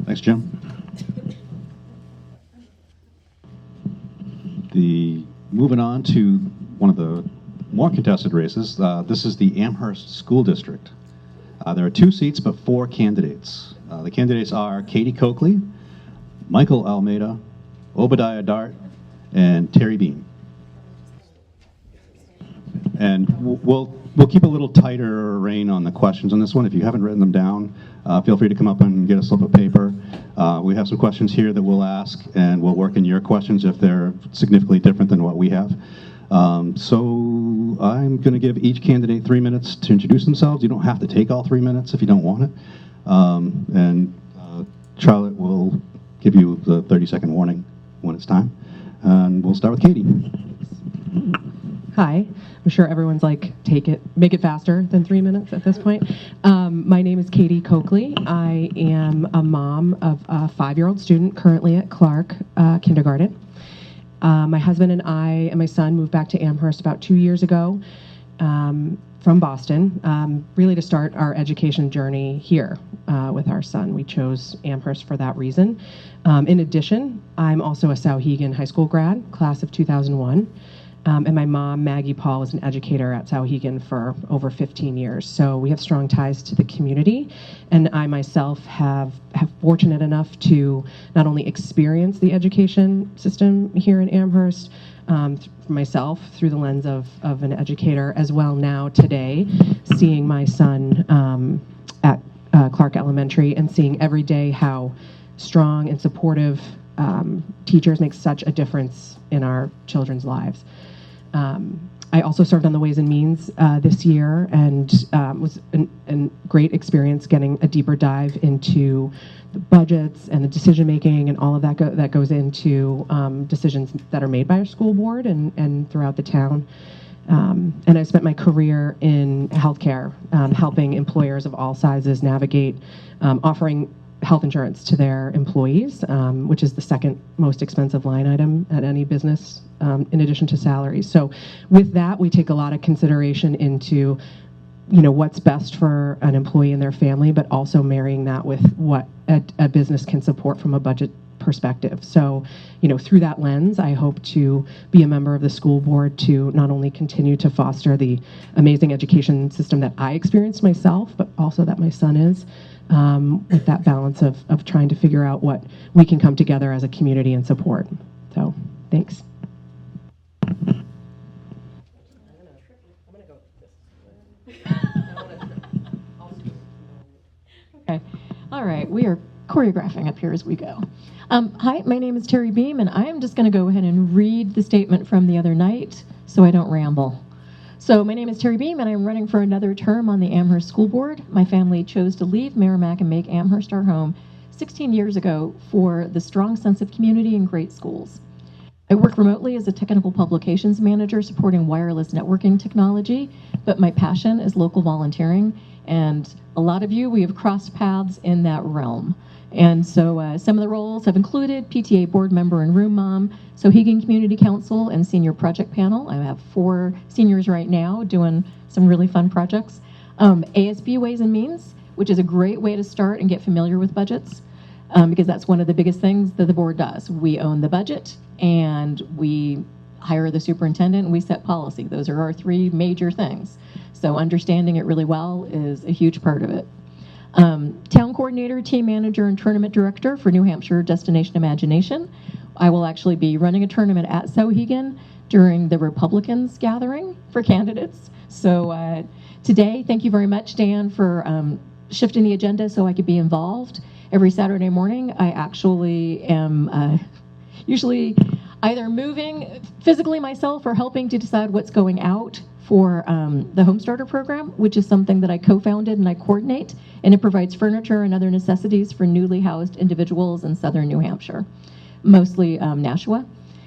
Thanks, Jim. Moving on to one of the more contested races, this is the Amherst School District. There are 2 seats, but 4 candidates. The candidates are Katie Coakley, Michael Almeida, Obadiah Dart, and Terry Beam. And we'll keep a little tighter rein on the questions on this one. If you haven't written them down, feel free to come up and get a slip of paper. We have some questions here that we'll ask, and we'll work in your questions if they're significantly different than what we have. So I'm going to give each candidate 3 minutes to introduce themselves. You don't have to take all 3 minutes if you don't want it. And Charlotte will give you the 30-second warning when it's time. And we'll start with Katie. Hi. I'm sure everyone's like, make it faster than 3 minutes at this point. My name is Katie Coakley. I am a mom of a 5-year-old student currently at Clark Kindergarten. My husband and I and my son moved back to Amherst about 2 years ago from Boston, really to start our education journey here with our son. We chose Amherst for that reason. In addition, I'm also a Sauhegan High School grad, class of 2001. And my mom, Maggie Paul, was an educator at Sauhegan for over 15 years. So we have strong ties to the community. And I myself have fortunate enough to not only experience the education system here in Amherst, for myself through the lens of an educator, as well now today, seeing my son at Clark Elementary and seeing every day how strong and supportive teachers make such a difference in our children's lives. I also served on the Ways and Means this year, and was a great experience getting a deeper dive into the budgets and the decision making and all of that that goes into decisions that are made by our school board and throughout the town. And I spent my career in healthcare, helping employers of all sizes navigate offering health insurance to their employees, which is the second most expensive line item at any business, in addition to salaries. So with that, we take a lot of consideration into, what's best for an employee and their family, but also marrying that with what a business can support from a budget perspective. So, through that lens, I hope to be a member of the school board to not only continue to foster the amazing education system that I experienced myself, but also that my son is, with that balance of trying to figure out what we can come together as a community and support. So, thanks. Okay. All right. We are choreographing up here as we go. Hi, my name is Terry Beam, and I'm just going to go ahead and read the statement from the other night so I don't ramble. So my name is Terry Beam, and I'm running for another term on the Amherst School Board. My family chose to leave Merrimack and make Amherst our home 16 years ago for the strong sense of community and great schools. I work remotely as a technical publications manager supporting wireless networking technology, but my passion is local volunteering, and a lot of you, we have crossed paths in that realm. And so some of the roles have included PTA board member and room mom, Sauhegan Community Council, and senior project panel. I have 4 seniors right now doing some really fun projects. ASB Ways and Means, which is a great way to start and get familiar with budgets, because that's one of the biggest things that the board does. We own the budget, and we hire the superintendent, and we set policy. Those are our 3 major things. So understanding it really well is a huge part of it. Town coordinator, team manager, and tournament director for New Hampshire Destination Imagination. I will actually be running a tournament at Sauhegan during the Republicans gathering for candidates. So today, thank you very much, Dan, for shifting the agenda so I could be involved. Every Saturday morning, I actually am usually either moving physically myself or helping to decide what's going out for the Home Starter program, which is something that I co-founded and I coordinate, and it provides furniture and other necessities for newly housed individuals in southern New Hampshire, mostly Nashua.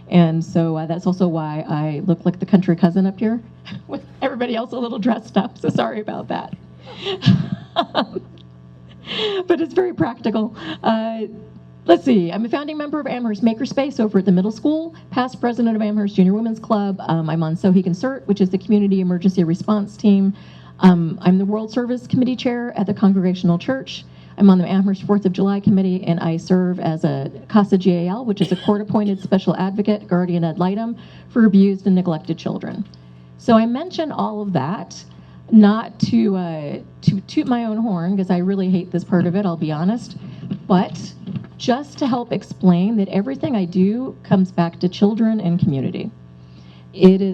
And so that's also why I look like the country cousin up here, with everybody else a little dressed up, so sorry about that. But it's very practical. Let's see, I'm a founding member of Amherst Makerspace over at the middle school, past president of Amherst Junior Women's Club. I'm on Sauhegan CERT, which is the Community Emergency Response Team. I'm the World Service Committee Chair at the Congregational Church. I'm on the Amherst 4th of July Committee, and I serve as a CASA GAL, which is a court-appointed special advocate, guardian ad litem, for abused and neglected children. So I mention all of that not to toot my own horn, because I really hate this part of it, I'll be honest, but just to help explain that everything I do comes back to children and community.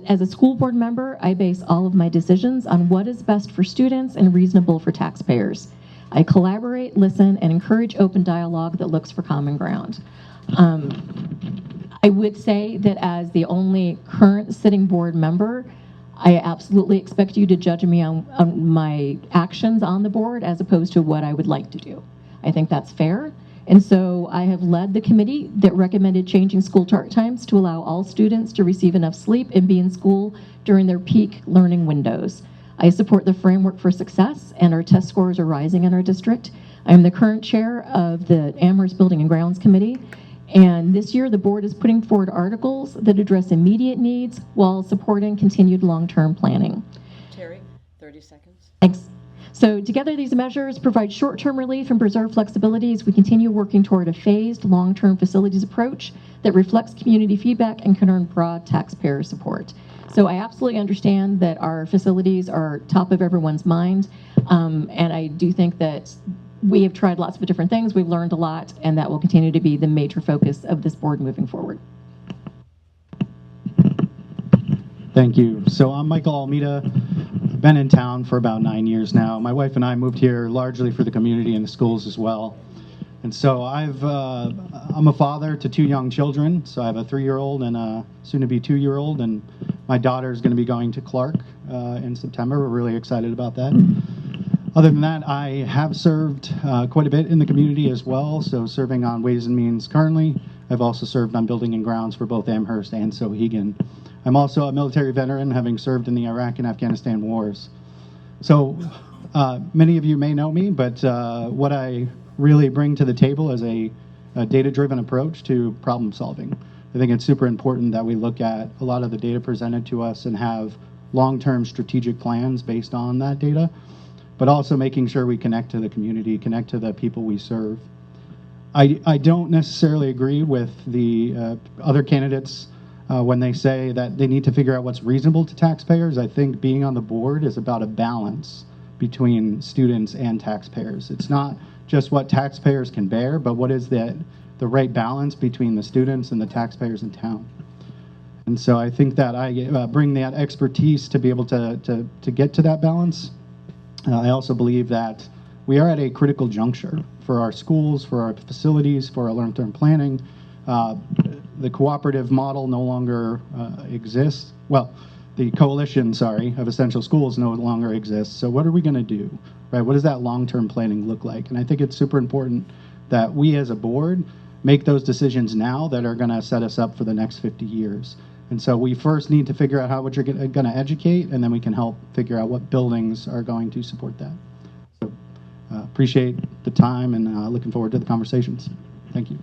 As a school board member, I base all of my decisions on what is best for students and reasonable for taxpayers. I collaborate, listen, and encourage open dialogue that looks for common ground. I would say that as the only current sitting board member, I absolutely expect you to judge me on my actions on the board as opposed to what I would like to do. I think that's fair. And so I have led the committee that recommended changing school start times to allow all students to receive enough sleep and be in school during their peak learning windows. I support the framework for success, and our test scores are rising in our district. I am the current chair of the Amherst Building and Grounds Committee, and this year the board is putting forward articles that address immediate needs while supporting continued long-term planning. Terry, 30 seconds. Thanks. So together these measures provide short-term relief and preserve flexibility as we continue working toward a phased long-term facilities approach that reflects community feedback and can earn broad taxpayer support. So I absolutely understand that our facilities are top of everyone's mind, and I do think that we have tried lots of different things, we've learned a lot, and that will continue to be the major focus of this board moving forward. Thank you. So I'm Michael Almeida. I've been in town for about 9 years now. My wife and I moved here largely for the community and the schools as well. And so I'm a father to 2 young children. So I have a 3-year-old and a soon-to-be 2-year-old, and my daughter is going to be going to Clark in September. We're really excited about that. Other than that, I have served quite a bit in the community as well. So serving on Ways and Means currently. I've also served on Building and Grounds for both Amherst and Sohegan. I'm also a military veteran, having served in the Iraq and Afghanistan wars. So many of you may know me, but what I really bring to the table is a data-driven approach to problem solving. I think it's super important that we look at a lot of the data presented to us and have long-term strategic plans based on that data, but also making sure we connect to the community, connect to the people we serve. I don't necessarily agree with the other candidates when they say that they need to figure out what's reasonable to taxpayers. I think being on the board is about a balance between students and taxpayers. It's not just what taxpayers can bear, but what is the right balance between the students and the taxpayers in town. And so I think that I bring that expertise to be able to get to that balance. I also believe that we are at a critical juncture for our schools, for our facilities, for our long-term planning. The cooperative model no longer exists. Well, the coalition, of essential schools no longer exists. So what are we going to do, right? What does that long-term planning look like? And I think it's super important that we as a board make those decisions now that are going to set us up for the next 50 years. And so we first need to figure out how we're going to educate, and then we can help figure out what buildings are going to support that. So appreciate the time, and looking forward to the conversations. Thank you.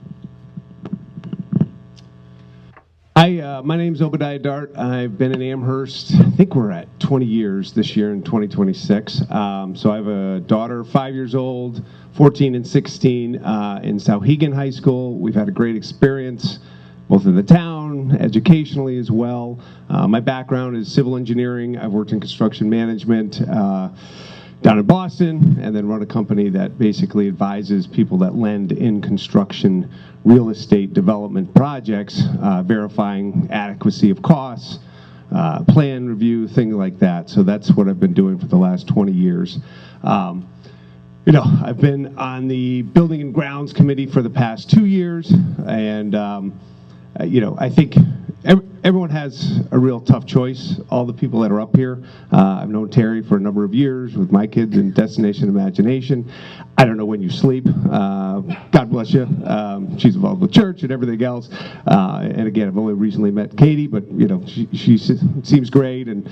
Hi, my name's Obadiah Dart. I've been in Amherst, I think we're at 20 years this year in 2026. So I have a daughter, 5 years old, 14 and 16, in Sohegan High School. We've had a great experience, both in the town, educationally as well. My background is civil engineering. I've worked in construction management down in Boston, and then run a company that basically advises people that lend in construction real estate development projects, verifying adequacy of costs, plan review, things like that. So that's what I've been doing for the last 20 years. I've been on the Building and Grounds Committee for the past 2 years, and I think everyone has a real tough choice, all the people that are up here. I've known Terry for a number of years with my kids in Destination Imagination. I don't know when you sleep. God bless you. She's involved with church and everything else. And again, I've only recently met Katie, but she seems great, and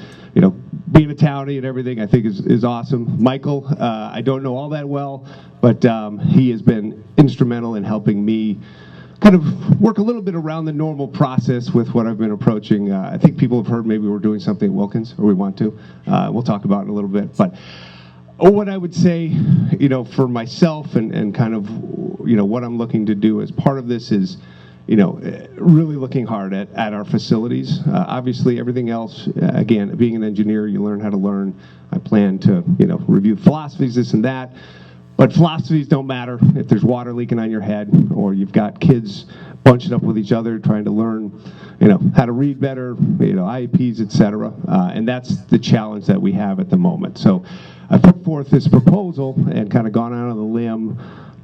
being a townie and everything I think is awesome. Michael, I don't know all that well, but he has been instrumental in helping me kind of work a little bit around the normal process with what I've been approaching. I think people have heard maybe we're doing something at Wilkins, or we want to. We'll talk about it in a little bit. But What I would say, for myself and kind of, what I'm looking to do as part of this is, really looking hard at our facilities. Obviously, everything else, again, being an engineer, you learn how to learn. I plan to, review philosophies, this and that. But philosophies don't matter if there's water leaking on your head or you've got kids bunched up with each other trying to learn, how to read better, IEPs, et cetera. And that's the challenge that we have at the moment. So I put forth this proposal and kind of gone out on the limb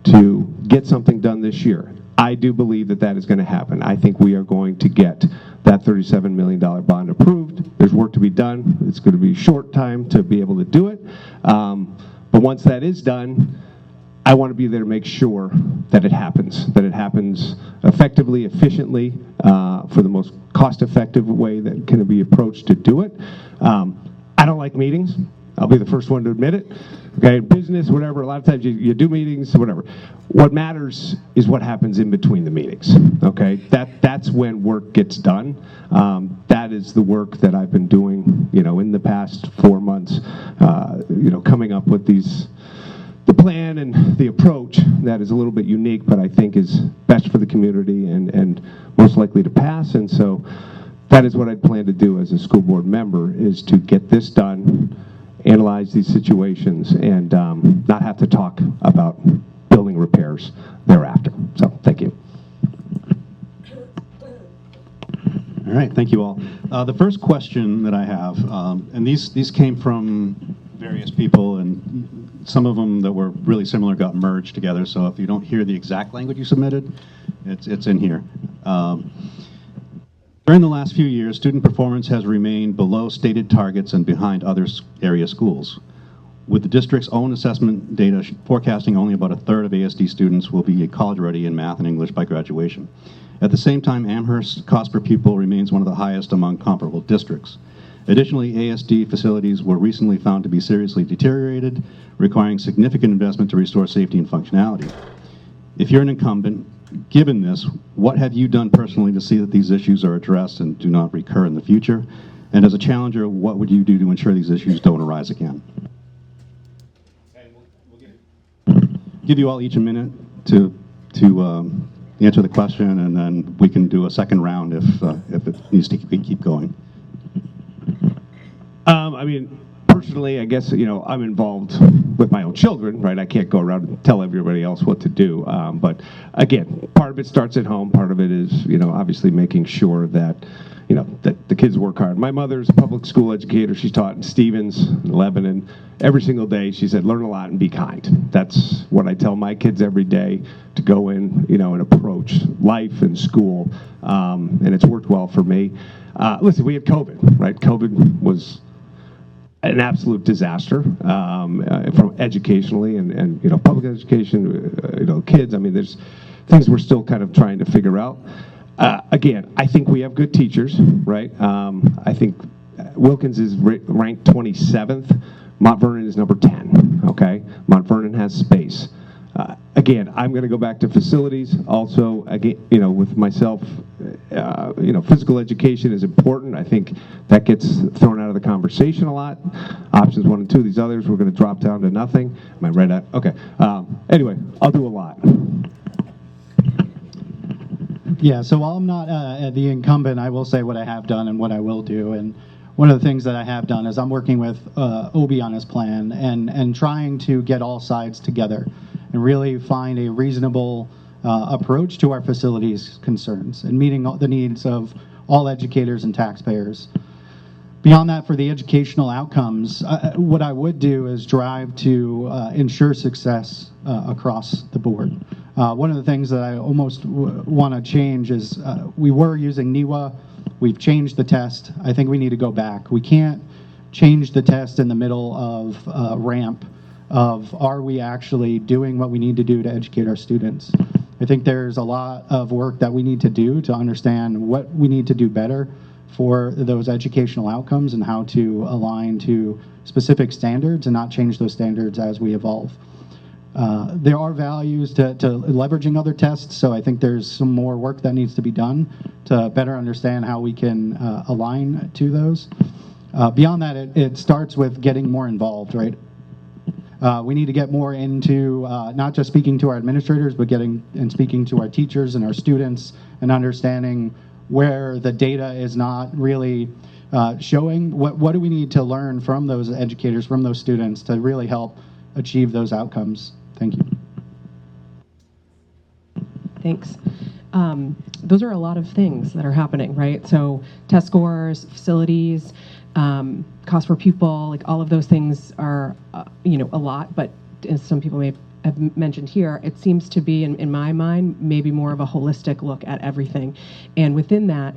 to get something done this year. I do believe that is going to happen. I think we are going to get that $37 million bond approved. There's work to be done. It's going to be a short time to be able to do it. But once that is done, I want to be there to make sure that it happens effectively, efficiently, for the most cost-effective way that can be approached to do it. I don't like meetings. I'll be the first one to admit it. Okay, business, whatever, a lot of times you do meetings, whatever. What matters is what happens in between the meetings, okay? That's when work gets done. That is the work that I've been doing, in the past 4 months, coming up with the plan and the approach that is a little bit unique, but I think is best for the community and most likely to pass. And so that is what I plan to do as a school board member, is to get this done, analyze these situations, and not have to talk about building repairs thereafter. So thank you. All right, thank you all. The first question that I have, and these came from various people, and some of them that were really similar got merged together, so if you don't hear the exact language you submitted, it's in here. During the last few years, student performance has remained below stated targets and behind other area schools. With the district's own assessment data forecasting only about a third of ASD students will be college ready in math and English by graduation. At the same time, Amherst's cost per pupil remains one of the highest among comparable districts. Additionally, ASD facilities were recently found to be seriously deteriorated, requiring significant investment to restore safety and functionality. If you're an incumbent, given this, what have you done personally to see that these issues are addressed and do not recur in the future? And as a challenger, what would you do to ensure these issues don't arise again? Give you all each a minute to answer the question, and then we can do a second round if it needs to keep going. Personally, I guess, I'm involved with my own children, right? I can't go around and tell everybody else what to do. But again, part of it starts at home. Part of it is, obviously making sure that, that the kids work hard. My mother's a public school educator. She's taught in Stevens, Lebanon. Every single day, she said, learn a lot and be kind. That's what I tell my kids every day, to go in, and approach life and school. And it's worked well for me. Listen, we had COVID, right? COVID was an absolute disaster, from educationally and public education, kids. There's things we're still kind of trying to figure out. Again, I think we have good teachers, right? I think Wilkins is ranked 27th. Mount Vernon is number 10, okay? Mount Vernon has space. Again, I'm going to go back to facilities. Also, again, with myself, physical education is important. I think that gets thrown out of the conversation a lot. Options 1 and 2, these others, we're going to drop down to nothing. Am I right at? Okay. Anyway, I'll do a lot. Yeah, so while I'm not the incumbent, I will say what I have done and what I will do. And one of the things that I have done is I'm working with Obi on his plan and trying to get all sides together and really find a reasonable approach to our facilities concerns and meeting the needs of all educators and taxpayers. Beyond that, for the educational outcomes, what I would do is drive to ensure success across the board. One of the things that I almost want to change is we were using NEWA. We've changed the test. I think we need to go back. We can't change the test in the middle of ramp of are we actually doing what we need to do to educate our students. I think there's a lot of work that we need to do to understand what we need to do better for those educational outcomes and how to align to specific standards and not change those standards as we evolve. There are values to leveraging other tests, so I think there's some more work that needs to be done to better understand how we can align to those. Beyond that, it starts with getting more involved, right? We need to get more into not just speaking to our administrators, but speaking to our teachers and our students and understanding where the data is not really showing. What do we need to learn from those educators, from those students, to really help achieve those outcomes? Thank you. Thanks. Those are a lot of things that are happening, right? So test scores, facilities, cost per pupil, like all of those things are, a lot, but as some people may have mentioned here, it seems to be, in my mind, maybe more of a holistic look at everything. And within that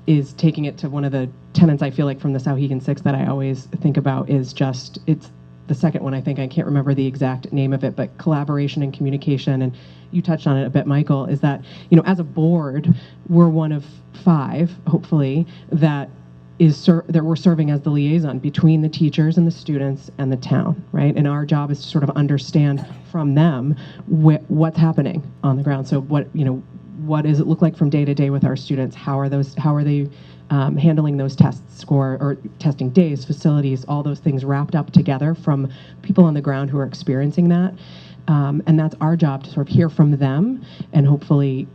is taking it to one of the tenets I feel like from the Sauhegan 6 that I always think about is just, it's the second one, I think, I can't remember the exact name of it, but collaboration and communication, and you touched on it a bit, Michael, is that, as a board, we're one of 5, hopefully, that we're serving as the liaison between the teachers and the students and the town, right? And our job is to sort of understand from them what's happening on the ground. So what does it look like from day to day with our students? How are they handling those tests, or testing days, facilities, all those things wrapped up together from people on the ground who are experiencing that. And that's our job to sort of hear from them and hopefully,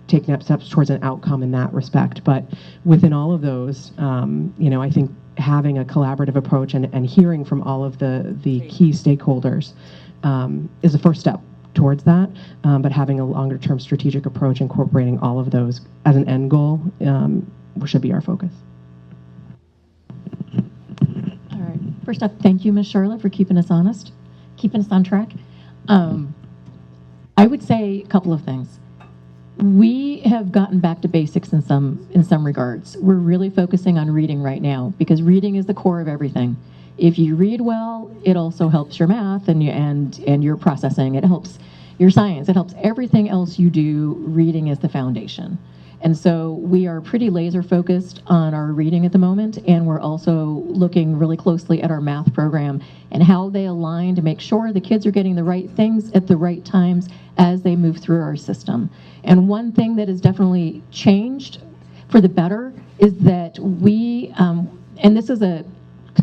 take next steps towards an outcome in that respect. But within all of those, I think having a collaborative approach and hearing from all of the key stakeholders is the first step towards that. But having a longer term strategic approach, incorporating all of those as an end goal, should be our focus. All right. First up, thank you, Ms. Charlotte, for keeping us honest, keeping us on track. I would say a couple of things. We have gotten back to basics in some regards. We're really focusing on reading right now because reading is the core of everything. If you read well, it also helps your math and your processing. It helps your science. It helps everything else you do. Reading is the foundation. And so we are pretty laser focused on our reading at the moment, and we're also looking really closely at our math program and how they align to make sure the kids are getting the right things at the right times as they move through our system. And one thing that has definitely changed for the better is that we, and this is a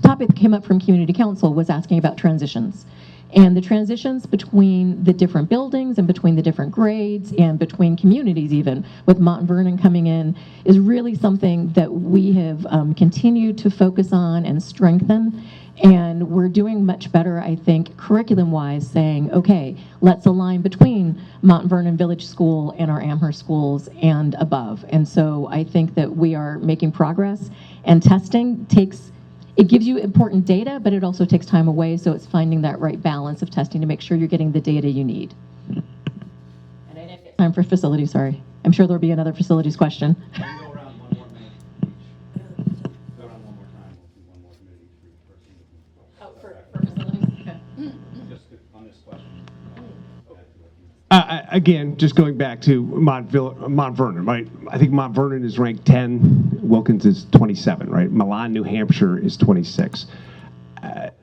topic that came up from community council, was asking about transitions. And the transitions between the different buildings and between the different grades and between communities, even with Mount Vernon coming in, is really something that we have continued to focus on and strengthen. And we're doing much better, I think, curriculum-wise, saying, okay, let's align between Mount Vernon Village School and our Amherst schools and above. And so I think that we are making progress, and testing it gives you important data, but it also takes time away, so it's finding that right balance of testing to make sure you're getting the data you need. And I didn't get time for facilities, sorry. I'm sure there'll be another facilities question. Go around one more minute each. Go around one more time. We'll do one more minute each for each person. Oh, for facilities? Okay. Just on this question. Again, just going back to Mount Vernon, right? I think Mount Vernon is ranked 10, Wilkins is 27, right? Milan, New Hampshire is 26.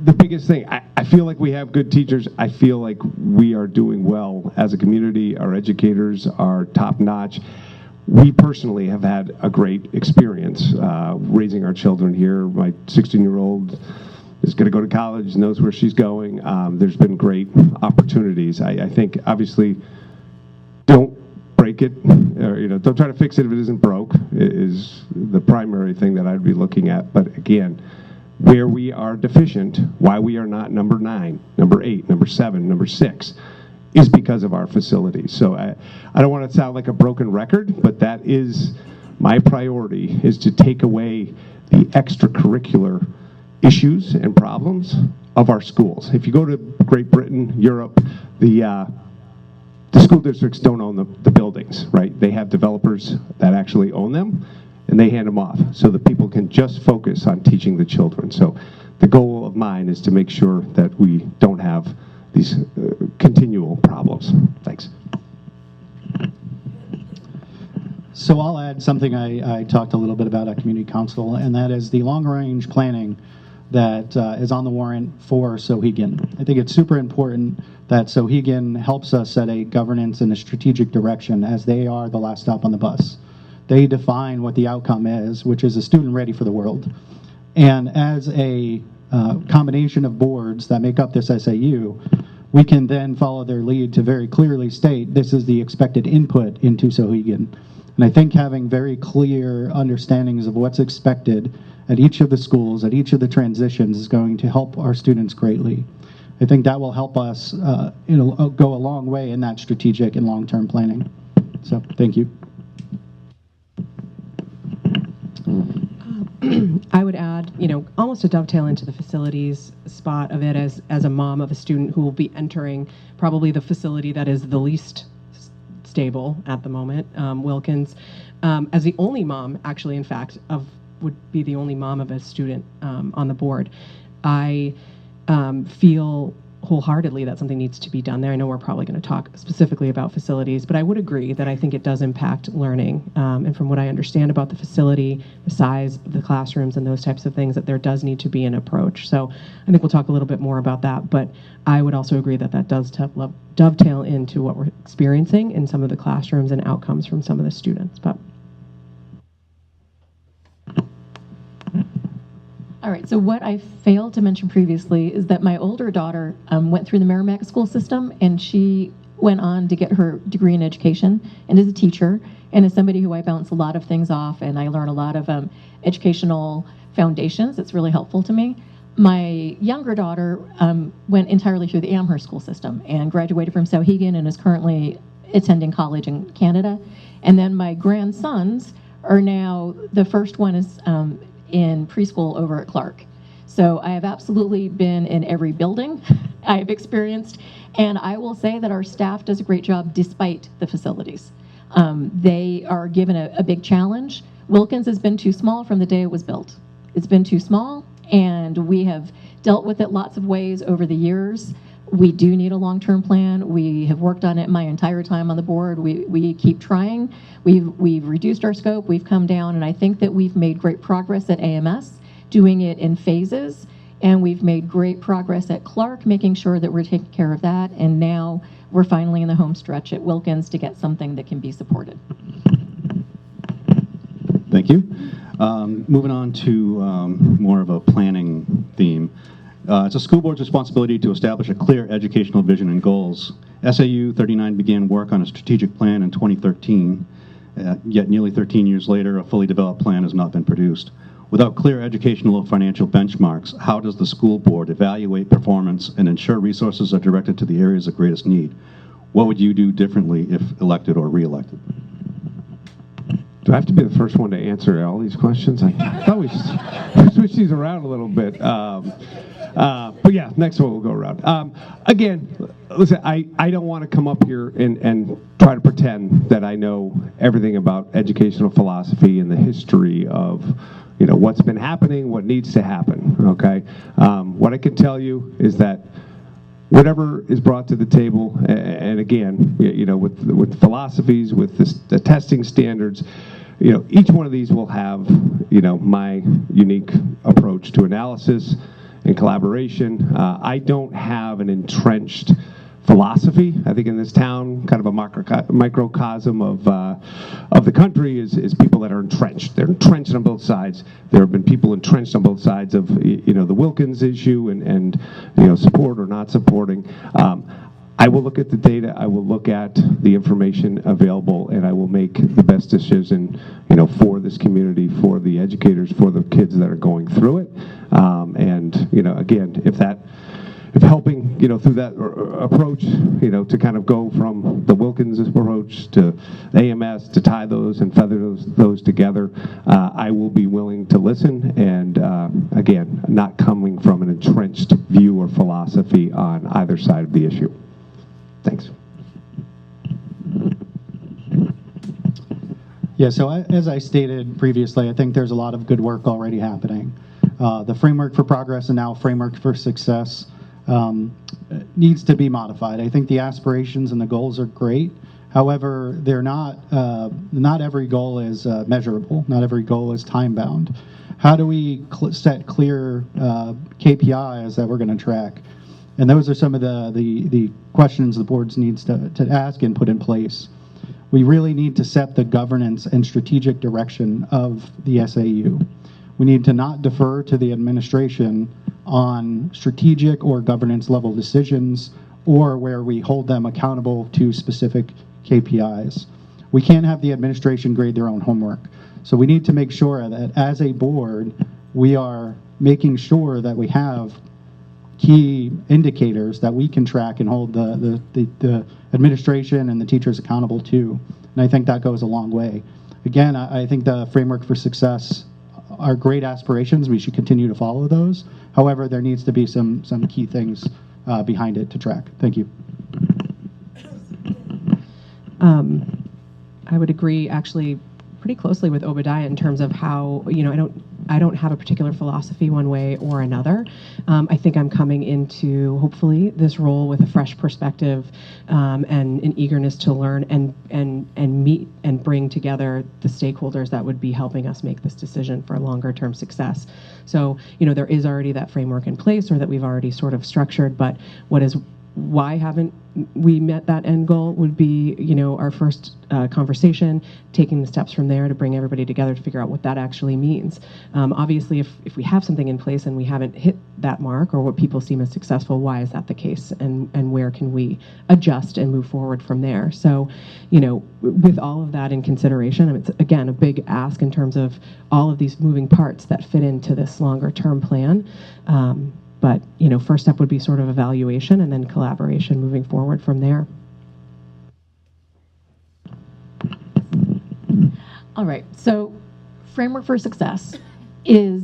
The biggest thing, I feel like we have good teachers. I feel like we are doing well as a community. Our educators are top notch. We personally have had a great experience raising our children here. My 16-year-old is going to go to college, knows where she's going. There's been great opportunities. I think, obviously, don't break it, or don't try to fix it if it isn't broke, is the primary thing that I'd be looking at. But again, where we are deficient, why we are not number 9, number 8, number 7, number 6, is because of our facilities. So I don't want to sound like a broken record, but that is my priority, is to take away the extracurricular issues and problems of our schools. If you go to Great Britain, Europe, the school districts don't own the buildings, right? They have developers that actually own them, and they hand them off so that people can just focus on teaching the children. So the goal of mine is to make sure that we don't have these continual problems. Thanks. So I'll add something I talked a little bit about at Community Council, and that is the long-range planning that is on the warrant for Sauhegan. I think it's super important that Sauhegan helps us set a governance and a strategic direction, as they are the last stop on the bus. They define what the outcome is, which is a student ready for the world. And as a combination of boards that make up this SAU, we can then follow their lead to very clearly state this is the expected input into Sohegan. And I think having very clear understandings of what's expected at each of the schools, at each of the transitions, is going to help our students greatly. I think that will help us go a long way in that strategic and long-term planning. So, thank you. I would add, almost to dovetail into the facilities spot of it as a mom of a student who will be entering probably the facility that is the least stable at the moment, Wilkins, as the only mom, actually, in fact, would be the only mom of a student on the board. I feel wholeheartedly that something needs to be done there. I know we're probably going to talk specifically about facilities, but I would agree that I think it does impact learning. And from what I understand about the facility, the size of the classrooms and those types of things, that there does need to be an approach. So I think we'll talk a little bit more about that, but I would also agree that that does dovetail into what we're experiencing in some of the classrooms and outcomes from some of the students. But All right, so what I failed to mention previously is that my older daughter went through the Merrimack school system, and she went on to get her degree in education and is a teacher, and is somebody who I bounce a lot of things off, and I learn a lot of educational foundations. It's really helpful to me. My younger daughter went entirely through the Amherst school system and graduated from Sohegan and is currently attending college in Canada. And then my grandsons are now, the first one is in preschool over at Clark. So I have absolutely been in every building I have experienced, and I will say that our staff does a great job despite the facilities. They are given a big challenge. Wilkins has been too small from the day it was built. It's been too small, and we have dealt with it lots of ways over the years. We do need a long-term plan. We have worked on it my entire time on the board. We keep trying. We've reduced our scope. We've come down, and I think that we've made great progress at AMS, doing it in phases, and we've made great progress at Clark, making sure that we're taking care of that, and now we're finally in the home stretch at Wilkins to get something that can be supported. Thank you. Moving on to more of a planning theme. It's a school board's responsibility to establish a clear educational vision and goals. SAU 39 began work on a strategic plan in 2013, yet nearly 13 years later, a fully developed plan has not been produced. Without clear educational or financial benchmarks, how does the school board evaluate performance and ensure resources are directed to the areas of greatest need? What would you do differently if elected or re-elected? Do I have to be the first one to answer all these questions? I thought we should switch these around a little bit. But yeah, next one we'll go around. Again, listen, I don't want to come up here and try to pretend that I know everything about educational philosophy and the history of what's been happening, what needs to happen, okay? What I can tell you is that whatever is brought to the table, and again, with philosophies, with the testing standards, each one of these will have, my unique approach to analysis and collaboration. I don't have an entrenched philosophy. I think in this town, kind of a microcosm of the country is people that are entrenched. They're entrenched on both sides. There have been people entrenched on both sides of the Wilkins issue and support or not supporting. I will look at the data. I will look at the information available, and I will make the best decision for this community, for the educators, for the kids that are going through it. And again, if helping, through that approach, to kind of go from the Wilkins approach to AMS, to tie those and feather those together, I will be willing to listen, and again, not coming from an entrenched view or philosophy on either side of the issue. Thanks. Yeah, so as I stated previously, I think there's a lot of good work already happening. The framework for progress and now framework for success needs to be modified. I think the aspirations and the goals are great. However, they're not every goal is measurable. Not every goal is time bound. How do we set clear KPIs that we're going to track? And those are some of the questions the board needs to ask and put in place. We really need to set the governance and strategic direction of the SAU. We need to not defer to the administration on strategic or governance level decisions, or where we hold them accountable to specific KPIs. We can't have the administration grade their own homework. So we need to make sure that as a board, we are making sure that we have key indicators that we can track and hold the administration and the teachers accountable to. And I think that goes a long way. Again, I think the framework for success are great aspirations. We should continue to follow those. However, there needs to be some key things behind it to track. Thank you. I would agree actually pretty closely with Obadiah in terms of how, I don't have a particular philosophy one way or another. I think I'm coming into, hopefully, this role with a fresh perspective and an eagerness to learn and meet and bring together the stakeholders that would be helping us make this decision for longer term success. So, there is already that framework in place, or that we've already sort of structured, but why haven't we met that end goal would be, our first conversation, taking the steps from there to bring everybody together to figure out what that actually means. Obviously, if we have something in place and we haven't hit that mark, or what people seem as successful, why is that the case? And where can we adjust and move forward from there? So, with all of that in consideration, it's, again, a big ask in terms of all of these moving parts that fit into this longer term plan. But, first step would be sort of evaluation and then collaboration moving forward from there. All right, so framework for success is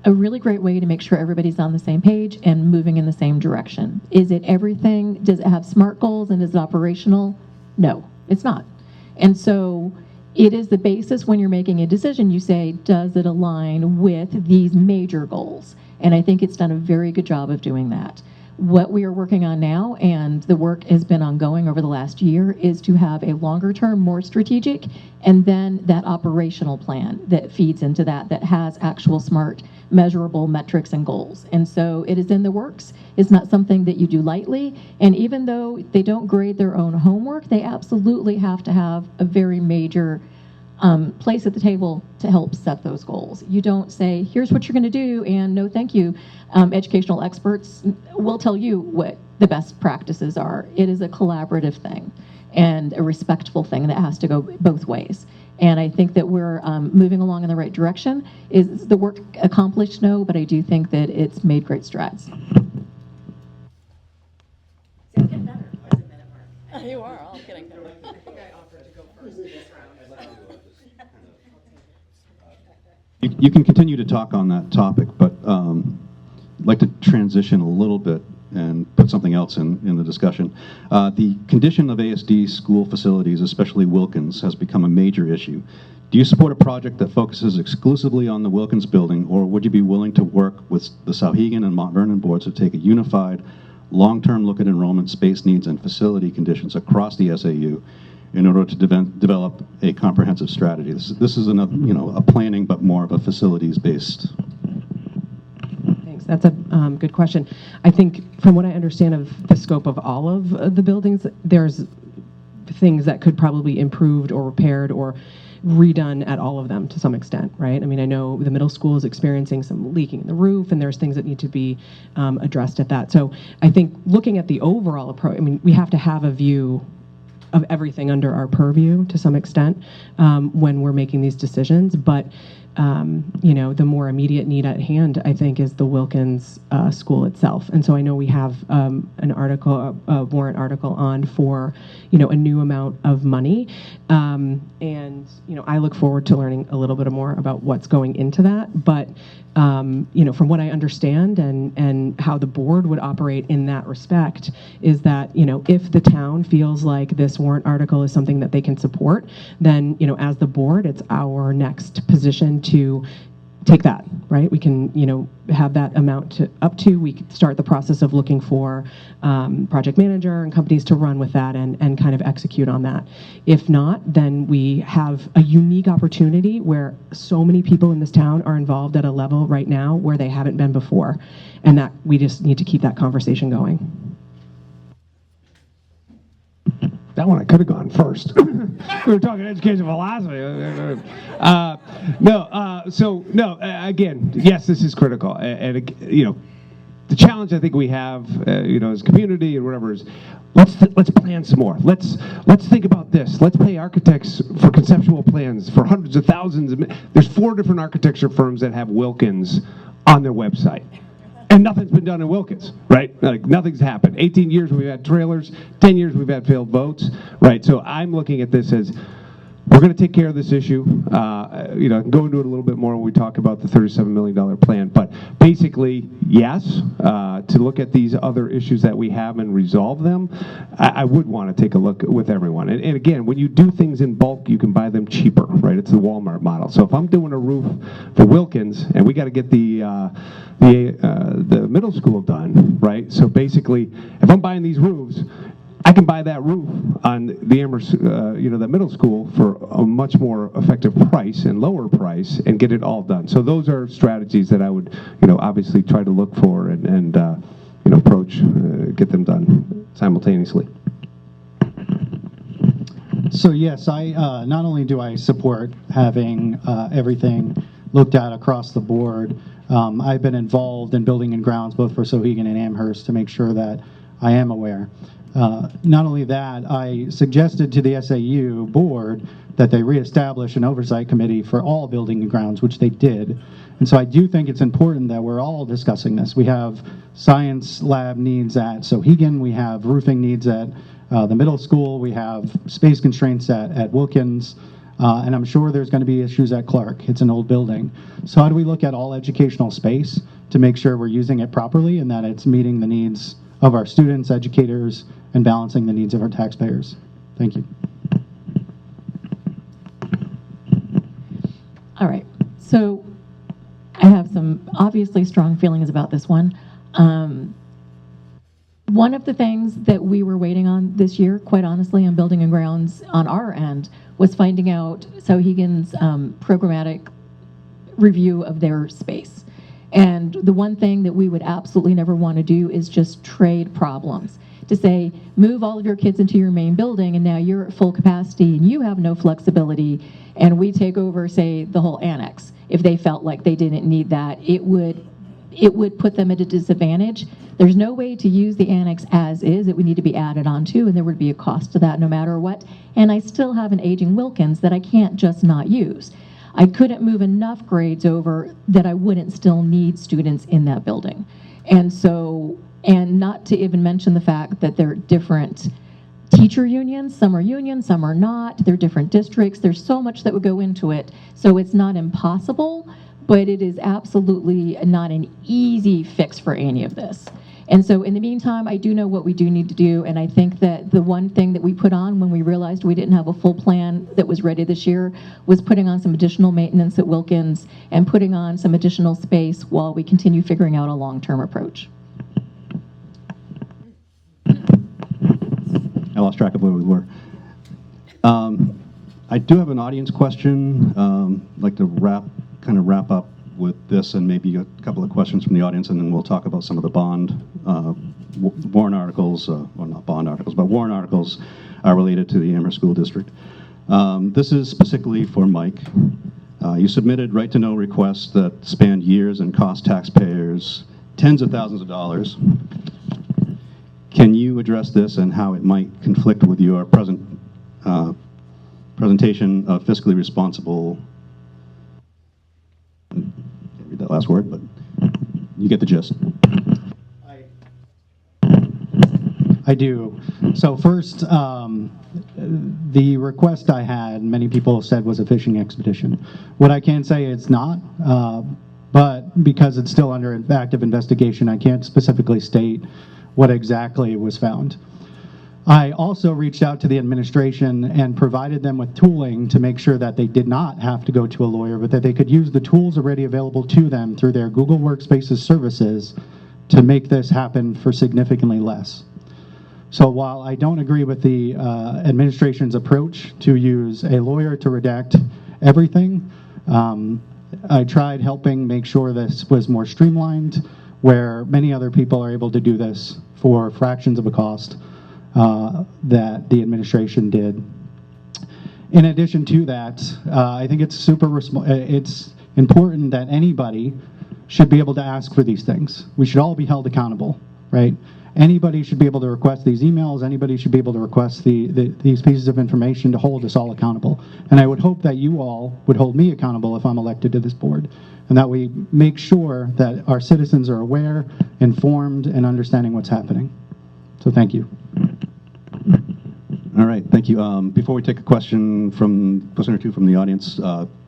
a really great way to make sure everybody's on the same page and moving in the same direction. Is it everything? Does it have SMART goals and is it operational? No, it's not. And so it is the basis when you're making a decision. You say, does it align with these major goals? And I think it's done a very good job of doing that. What we are working on now, and the work has been ongoing over the last year, is to have a longer term, more strategic, and then that operational plan that feeds into that has actual SMART, measurable metrics and goals. And so it is in the works. It's not something that you do lightly. And even though they don't grade their own homework, they absolutely have to have a very major place at the table to help set those goals. You don't say, here's what you're going to do, and no thank you. Educational experts will tell you what the best practices are. It is a collaborative thing and a respectful thing that has to go both ways. And I think that we're moving along in the right direction. Is the work accomplished? No, but I do think that it's made great strides. You are all getting better. You can continue to talk on that topic, but I'd like to transition a little bit and put something else in the discussion. The condition of ASD school facilities, especially Wilkins, has become a major issue. Do you support a project that focuses exclusively on the Wilkins building, or would you be willing to work with the Sauhegan and Mount Vernon boards to take a unified, long-term look at enrollment, space needs, and facility conditions across the SAU in order to develop a comprehensive strategy? This is another, a planning, but more of a facilities-based. Thanks. That's a good question. I think from what I understand of the scope of all of the buildings, there's things that could probably be improved or repaired or redone at all of them to some extent, right? I mean, I know the middle school is experiencing some leaking in the roof, and there's things that need to be addressed at that. So I think looking at the overall approach, we have to have a view of everything under our purview to some extent when we're making these decisions. But the more immediate need at hand, I think, is the Wilkins school itself. And so I know we have an article, a warrant article on for, a new amount of money. And I look forward to learning a little bit more about what's going into that. But, from what I understand and how the board would operate in that respect is that, if the town feels like this warrant article is something that they can support, then, as the board, it's our next position to take that, right? We can, have that amount up to, we could start the process of looking for project manager and companies to run with that and kind of execute on that. If not, then we have a unique opportunity where so many people in this town are involved at a level right now where they haven't been before. And that we just need to keep that conversation going. That one I could have gone first. We were talking education philosophy. Again, yes, this is critical. And the challenge I think we have, as a community and whatever is, let's plan some more. Let's think about this. Let's pay architects for conceptual plans for hundreds of thousands. There's 4 different architecture firms that have Wilkins on their website. And nothing's been done in Wilkins, right? Like, nothing's happened. 18 years we've had trailers, 10 years we've had failed votes, right? So I'm looking at this as, we're going to take care of this issue. I can go into it a little bit more when we talk about the $37 million plan. But basically, yes, to look at these other issues that we have and resolve them, I would want to take a look with everyone. And again, when you do things in bulk, you can buy them cheaper, right? It's the Walmart model. So if I'm doing a roof for Wilkins, and we got to get the middle school done, right? So basically, if I'm buying these roofs, I can buy that roof on the Amherst, the middle school for a much more effective price and lower price and get it all done. So those are strategies that I would, obviously try to look for and approach, get them done simultaneously. So yes, I not only do I support having everything looked at across the board, I've been involved in building and grounds both for Sohegan and Amherst to make sure that I am aware. Not only that, I suggested to the SAU board that they reestablish an oversight committee for all building and grounds, which they did. And so I do think it's important that we're all discussing this. We have science lab needs at Sohegan, we have roofing needs at the middle school, we have space constraints at Wilkins, and I'm sure there's going to be issues at Clark. It's an old building. So how do we look at all educational space to make sure we're using it properly and that it's meeting the needs of our students, educators, and balancing the needs of our taxpayers? Thank you. All right, so I have some obviously strong feelings about this one. One of the things that we were waiting on this year, quite honestly, on building and grounds on our end, was finding out Sohegan's programmatic review of their space. And the one thing that we would absolutely never want to do is just trade problems. To say, move all of your kids into your main building and now you're at full capacity and you have no flexibility, and we take over, say, the whole annex. If they felt like they didn't need that, it would put them at a disadvantage. There's no way to use the annex as is. It would need to be added on to, and there would be a cost to that no matter what. And I still have an aging Wilkins that I can't just not use. I couldn't move enough grades over that I wouldn't still need students in that building. And so, and not to even mention the fact that they're different teacher unions. Some are unions, some are not. They're different districts. There's so much that would go into it. So it's not impossible, but it is absolutely not an easy fix for any of this. And so in the meantime, I do know what we do need to do, and I think that the one thing that we put on when we realized we didn't have a full plan that was ready this year was putting on some additional maintenance at Wilkins and putting on some additional space while we continue figuring out a long-term approach. I lost track of where we were. I do have an audience question. I'd like to wrap up with this and maybe a couple of questions from the audience, and then we'll talk about some of the warrant articles, well, not bond articles, but warrant articles related to the Amherst School District. This is specifically for Mike. You submitted right-to-know requests that spanned years and cost taxpayers tens of thousands of dollars. Can you address this and how it might conflict with your presentation of fiscally responsible? Can't read that last word, but you get the gist. I do. So first, the request I had, many people said was a fishing expedition. What I can say it's not, but because it's still under active investigation, I can't specifically state what exactly was found. I also reached out to the administration and provided them with tooling to make sure that they did not have to go to a lawyer, but that they could use the tools already available to them through their Google Workspaces services to make this happen for significantly less. So while I don't agree with the administration's approach to use a lawyer to redact everything, I tried helping make sure this was more streamlined, where many other people are able to do this for fractions of a cost that the administration did. In addition to that, I think it's it's important that anybody should be able to ask for these things. We should all be held accountable, right? Anybody should be able to request these emails. Anybody should be able to request these pieces of information to hold us all accountable. And I would hope that you all would hold me accountable if I'm elected to this board, and that we make sure that our citizens are aware, informed, and understanding what's happening. So thank you. All right, thank you. Before we take a question or two from the audience,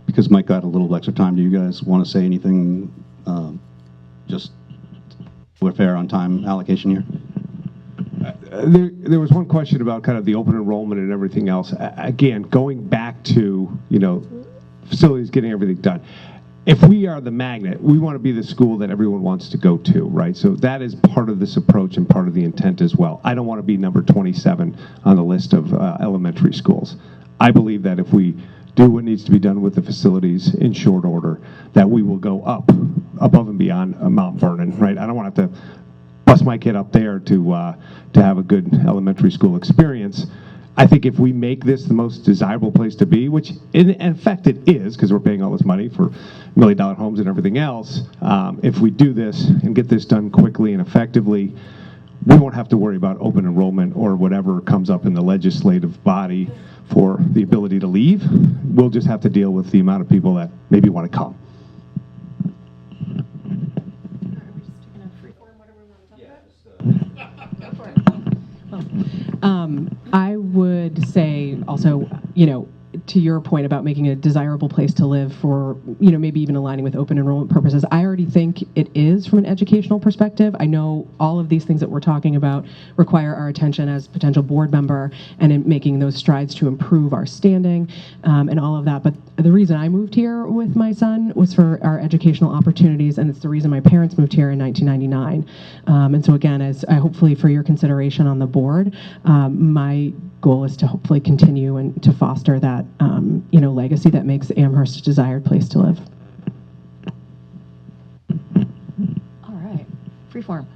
because Mike got a little extra time, do you guys want to say anything? Just we're fair on time allocation here. There was one question about kind of the open enrollment and everything else. Again, going back to, facilities getting everything done. If we are the magnet, we want to be the school that everyone wants to go to, right? So that is part of this approach and part of the intent as well. I don't want to be number 27 on the list of elementary schools. I believe that if we do what needs to be done with the facilities in short order, that we will go up above and beyond Mount Vernon, right? I don't want to have to bust my kid up there to have a good elementary school experience. I think if we make this the most desirable place to be, which in effect it is, because we're paying all this money for $1 million homes and everything else, if we do this and get this done quickly and effectively, we won't have to worry about open enrollment or whatever comes up in the legislative body for the ability to leave. We'll just have to deal with the amount of people that maybe want to come. I would say also, to your point about making a desirable place to live for, maybe even aligning with open enrollment purposes, I already think it is from an educational perspective. I know all of these things that we're talking about require our attention as potential board member and in making those strides to improve our standing and all of that. But the reason I moved here with my son was for our educational opportunities, and it's the reason my parents moved here in 1999. And so again, as I hopefully for your consideration on the board, my goal is to hopefully continue and to foster that legacy that makes Amherst a desired place to live. All right, freeform.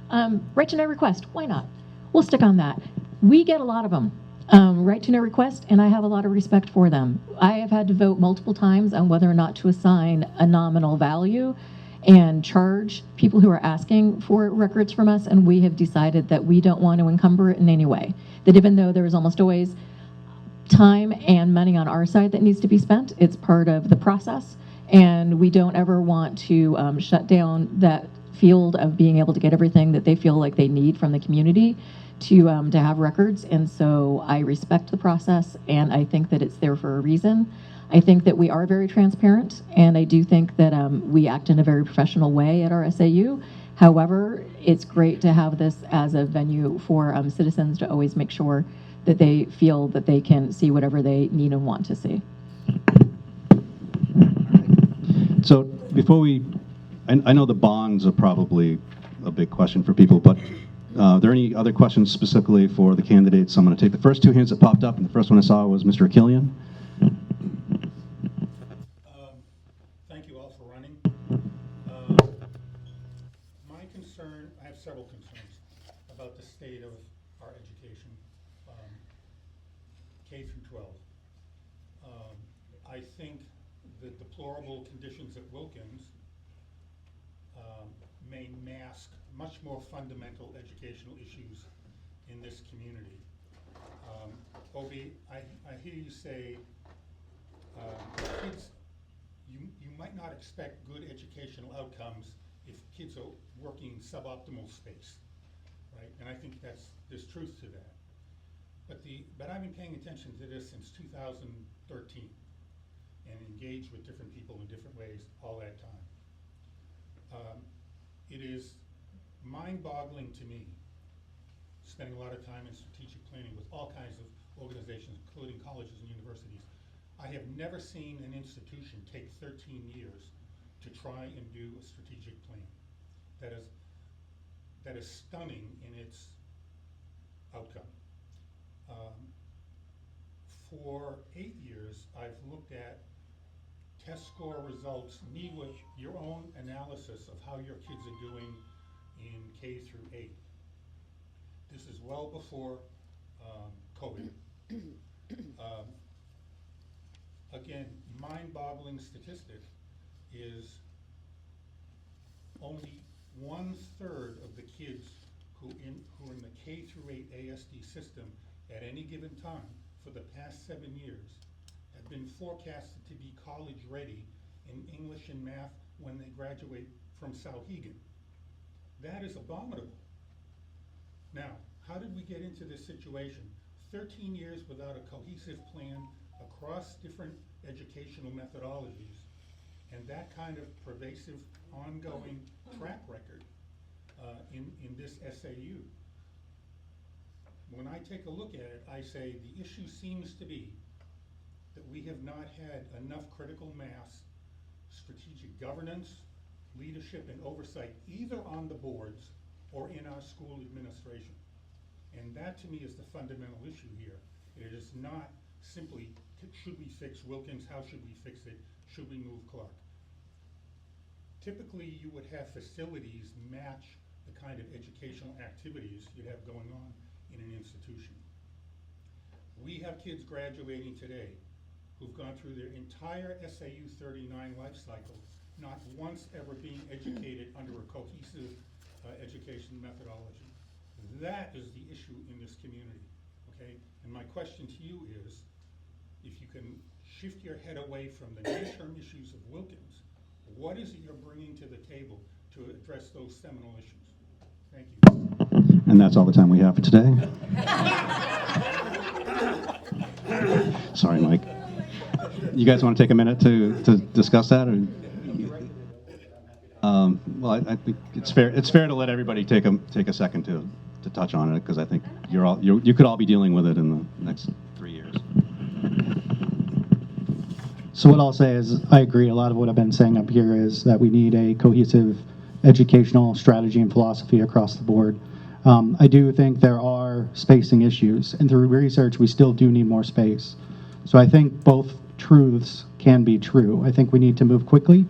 Right to know request, why not? We'll stick on that. We get a lot of them. Right to know request, and I have a lot of respect for them. I have had to vote multiple times on whether or not to assign a nominal value and charge people who are asking for records from us, and we have decided that we don't want to encumber it in any way. That even though there is almost always time and money on our side that needs to be spent, it's part of the process, and we don't ever want to shut down that field of being able to get everything that they feel like they need from the community to have records. And so I respect the process, and I think that it's there for a reason. I think that we are very transparent, and I do think that we act in a very professional way at our SAU. However, it's great to have this as a venue for citizens to always make sure that they feel that they can see whatever they need and want to see. So before I know the bonds are probably a big question for people, but are there any other questions specifically for the candidates? I'm going to take the first two hands that popped up, and the first one I saw was Mr. Killian. Thank you all for running. My concern, I have several concerns about the state of our education, K through 12. I think the deplorable conditions at Wilkins may mask much more fundamental educational issues in this community. Obi, I hear you say kids, you might not expect good educational outcomes if kids are working in suboptimal space, right? And I think there's truth to that. But I've been paying attention to this since 2013 and engaged with different people in different ways all that time. It is mind-boggling to me, spending a lot of time in strategic planning with all kinds of organizations, including colleges and universities. I have never seen an institution take 13 years to try and do a strategic plan. That is stunning in its outcome. For 8 years, I've looked at test score results, me with your own analysis of how your kids are doing in K through 8. This is well before COVID. Again, mind-boggling statistic is only 1/3 of the kids who are in the K through 8 ASD system at any given time for the past 7 years have been forecasted to be college ready in English and math when they graduate from Sauhegan. That is abominable. Now, how did we get into this situation? 13 years without a cohesive plan across different educational methodologies, and that kind of pervasive, ongoing track record in this SAU. When I take a look at it, I say the issue seems to be that we have not had enough critical mass, strategic governance, leadership, and oversight either on the boards or in our school administration. And that to me is the fundamental issue here. It is not simply, should we fix Wilkins, how should we fix it, should we move Clark? Typically you would have facilities match the kind of educational activities you'd have going on in an institution. We have kids graduating today who've gone through their entire SAU 39 life cycle, not once ever being educated under a cohesive education methodology. That is the issue in this community, okay? And my question to you is, if you can shift your head away from the near-term issues of Wilkins, what is it you're bringing to the table to address those seminal issues? Thank you. And that's all the time we have for today. Sorry, Mike. You guys want to take a minute to discuss that? Or? Well, I think it's fair to let everybody take a second to touch on it, because I think you could all be dealing with it in the next 3 years. So what I'll say is I agree. A lot of what I've been saying up here is that we need a cohesive educational strategy and philosophy across the board. I do think there are spacing issues, and through research we still do need more space. So I think both truths can be true. I think we need to move quickly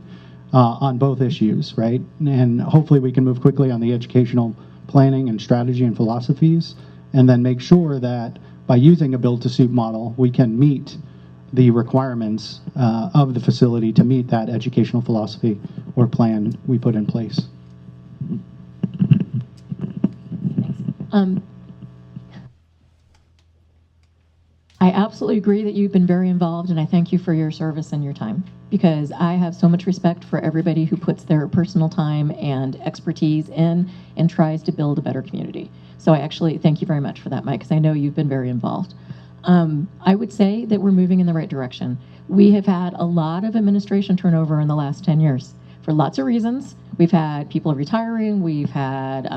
on both issues, right? And hopefully we can move quickly on the educational planning and strategy and philosophies, and then make sure that by using a build-to-suit model, we can meet the requirements of the facility to meet that educational philosophy or plan we put in place. I absolutely agree that you've been very involved, and I thank you for your service and your time, because I have so much respect for everybody who puts their personal time and expertise in and tries to build a better community. So I actually thank you very much for that, Mike, because I know you've been very involved. I would say that we're moving in the right direction. We have had a lot of administration turnover in the last 10 years for lots of reasons. We've had people retiring, we've had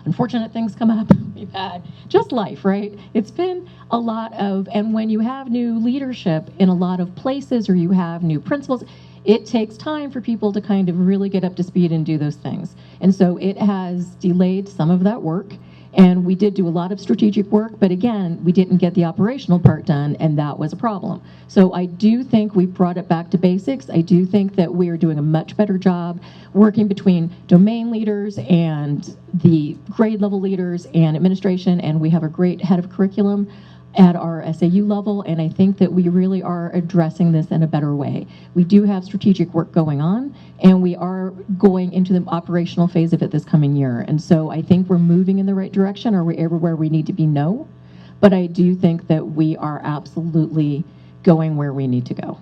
unfortunate things come up, we've had just life, right? It's been a lot of, and when you have new leadership in a lot of places or you have new principals, it takes time for people to kind of really get up to speed and do those things. And so it has delayed some of that work. And we did do a lot of strategic work, but again, we didn't get the operational part done, and that was a problem. So I do think we brought it back to basics. I do think that we are doing a much better job working between domain leaders and the grade level leaders and administration, and we have a great head of curriculum at our SAU level, and I think that we really are addressing this in a better way. We do have strategic work going on, and we are going into the operational phase of it this coming year. And so I think we're moving in the right direction. Are we everywhere we need to be? No. But I do think that we are absolutely going where we need to go.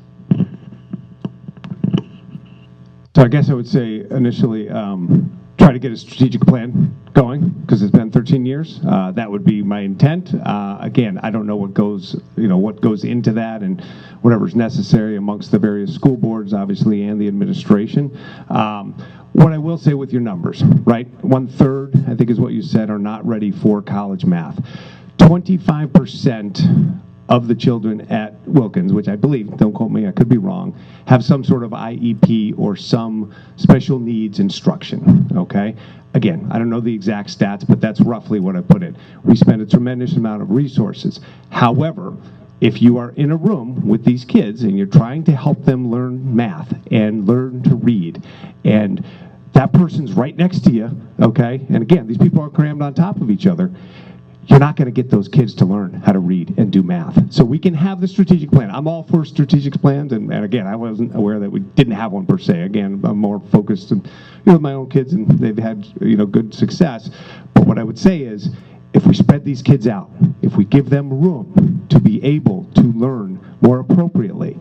So I guess I would say initially, try to get a strategic plan going, because it's been 13 years. That would be my intent. Again, I don't know what goes into that and whatever's necessary amongst the various school boards, obviously, and the administration. What I will say with your numbers, right? 1/3, I think is what you said, are not ready for college math. 25% of the children at Wilkins, which I believe, don't quote me, I could be wrong, have some sort of IEP or some special needs instruction, okay? Again, I don't know the exact stats, but that's roughly what I put in. We spend a tremendous amount of resources. However, if you are in a room with these kids and you're trying to help them learn math and learn to read, and that person's right next to you, okay? And again, these people are crammed on top of each other. you're not going to get those kids to learn how to read and do math. So we can have the strategic plan. I'm all for strategic plans, and again, I wasn't aware that we didn't have one per se. Again, I'm more focused on, with my own kids, and they've had, good success. But what I would say is, if we spread these kids out, if we give them room to be able to learn more appropriately,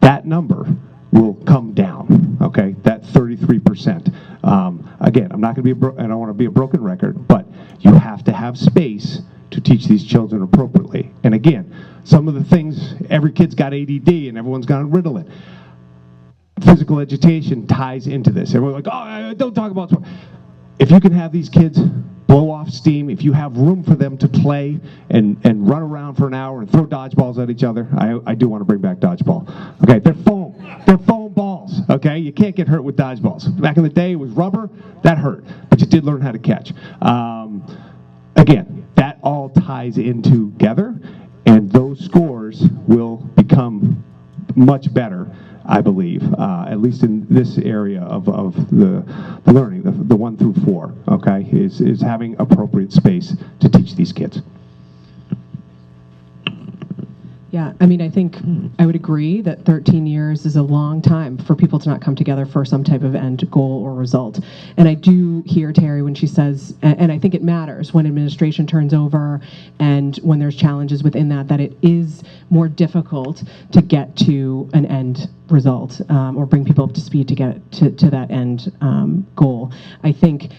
that number will come down, okay? That 33%. Again, I'm not going to be I don't want to be a broken record, but you have to have space to teach these children appropriately. And again, some of the things, every kid's got ADD and everyone's got Ritalin. Physical education ties into this. Everyone's like, oh, don't talk about sport. If you can have these kids blow off steam, if you have room for them to play and run around for an hour and throw dodgeballs at each other, I do want to bring back dodgeball. Okay, they're foam balls, okay? You can't get hurt with dodgeballs. Back in the day, it was rubber, that hurt, but you did learn how to catch. Again, that all ties in together, and those scores will become much better, I believe, at least in this area of the learning, the 1 through 4, okay, is having appropriate space to teach these kids. Yeah, I mean, I think I would agree that 13 years is a long time for people to not come together for some type of end goal or result. And I do hear Terry when she says, and I think it matters when administration turns over and when there's challenges within that it is more difficult to get to an end result or bring people up to speed to get to that end goal. I think,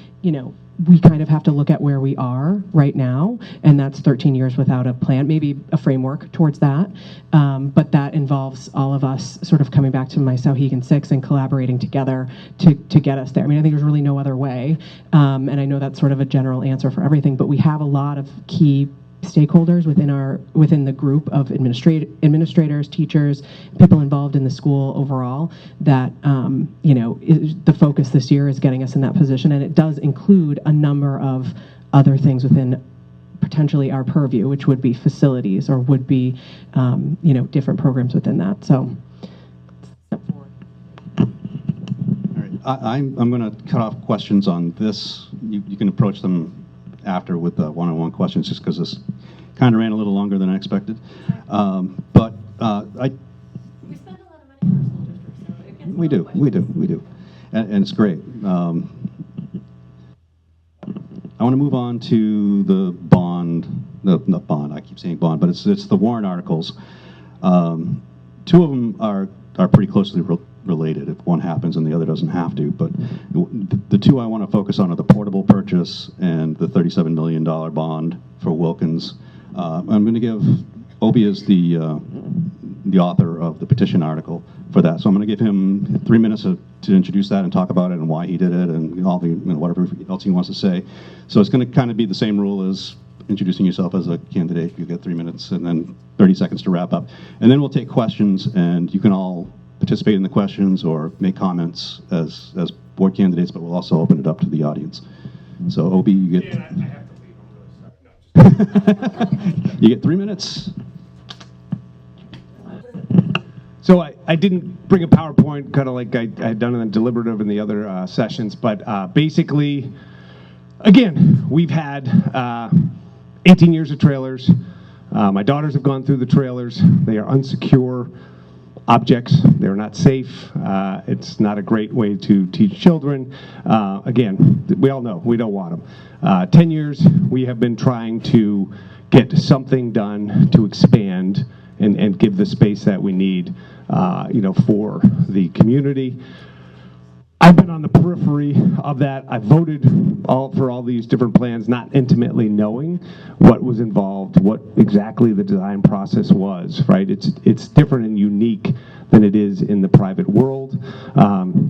we kind of have to look at where we are right now, and that's 13 years without a plan, maybe a framework towards that, but that involves all of us sort of coming back to my Sauhegan 6 and collaborating together to get us there. I mean, I think there's really no other way, and I know that's sort of a general answer for everything, but we have a lot of key stakeholders within the group of administrators, teachers, people involved in the school overall that the focus this year is getting us in that position, and it does include a number of other things within potentially our purview, which would be facilities or would be different programs within that. So step forward. All right. I'm going to cut off questions on this. You can approach them after with the one-on-one questions, just because this kind of ran a little longer than I expected. We spend a lot of money in our school district, so it gets We do, and it's great. I want to move on to the bond, not bond, I keep saying bond, but it's the warrant articles. Two of them are pretty closely related if one happens and the other doesn't have to, but the two I want to focus on are the portable purchase and the $37 million bond for Wilkins. I'm going to give Obi as the author of the petition article for that, so I'm going to give him 3 minutes to introduce that and talk about it and why he did it and all the whatever else he wants to say. So it's going to kind of be the same rule as introducing yourself as a candidate. You get 3 minutes and then 30 seconds to wrap up, and then we'll take questions, and you can all participate in the questions or make comments as board candidates, but we'll also open it up to the audience. So Obi, you get. Yeah, I have to leave. I'm really sorry. No, just You get 3 minutes. So I didn't bring a PowerPoint, kind of like I had done in the deliberative and the other sessions, but basically, again, we've had 18 years of trailers. My daughters have gone through the trailers. They are unsecure objects. They're not safe. It's not a great way to teach children. Again, we all know we don't want them. 10 years, we have been trying to get something done to expand and give the space that we need, for the community. I've been on the periphery of that. I voted for all these different plans, not intimately knowing what was involved, what exactly the design process was, right? It's different and unique than it is in the private world.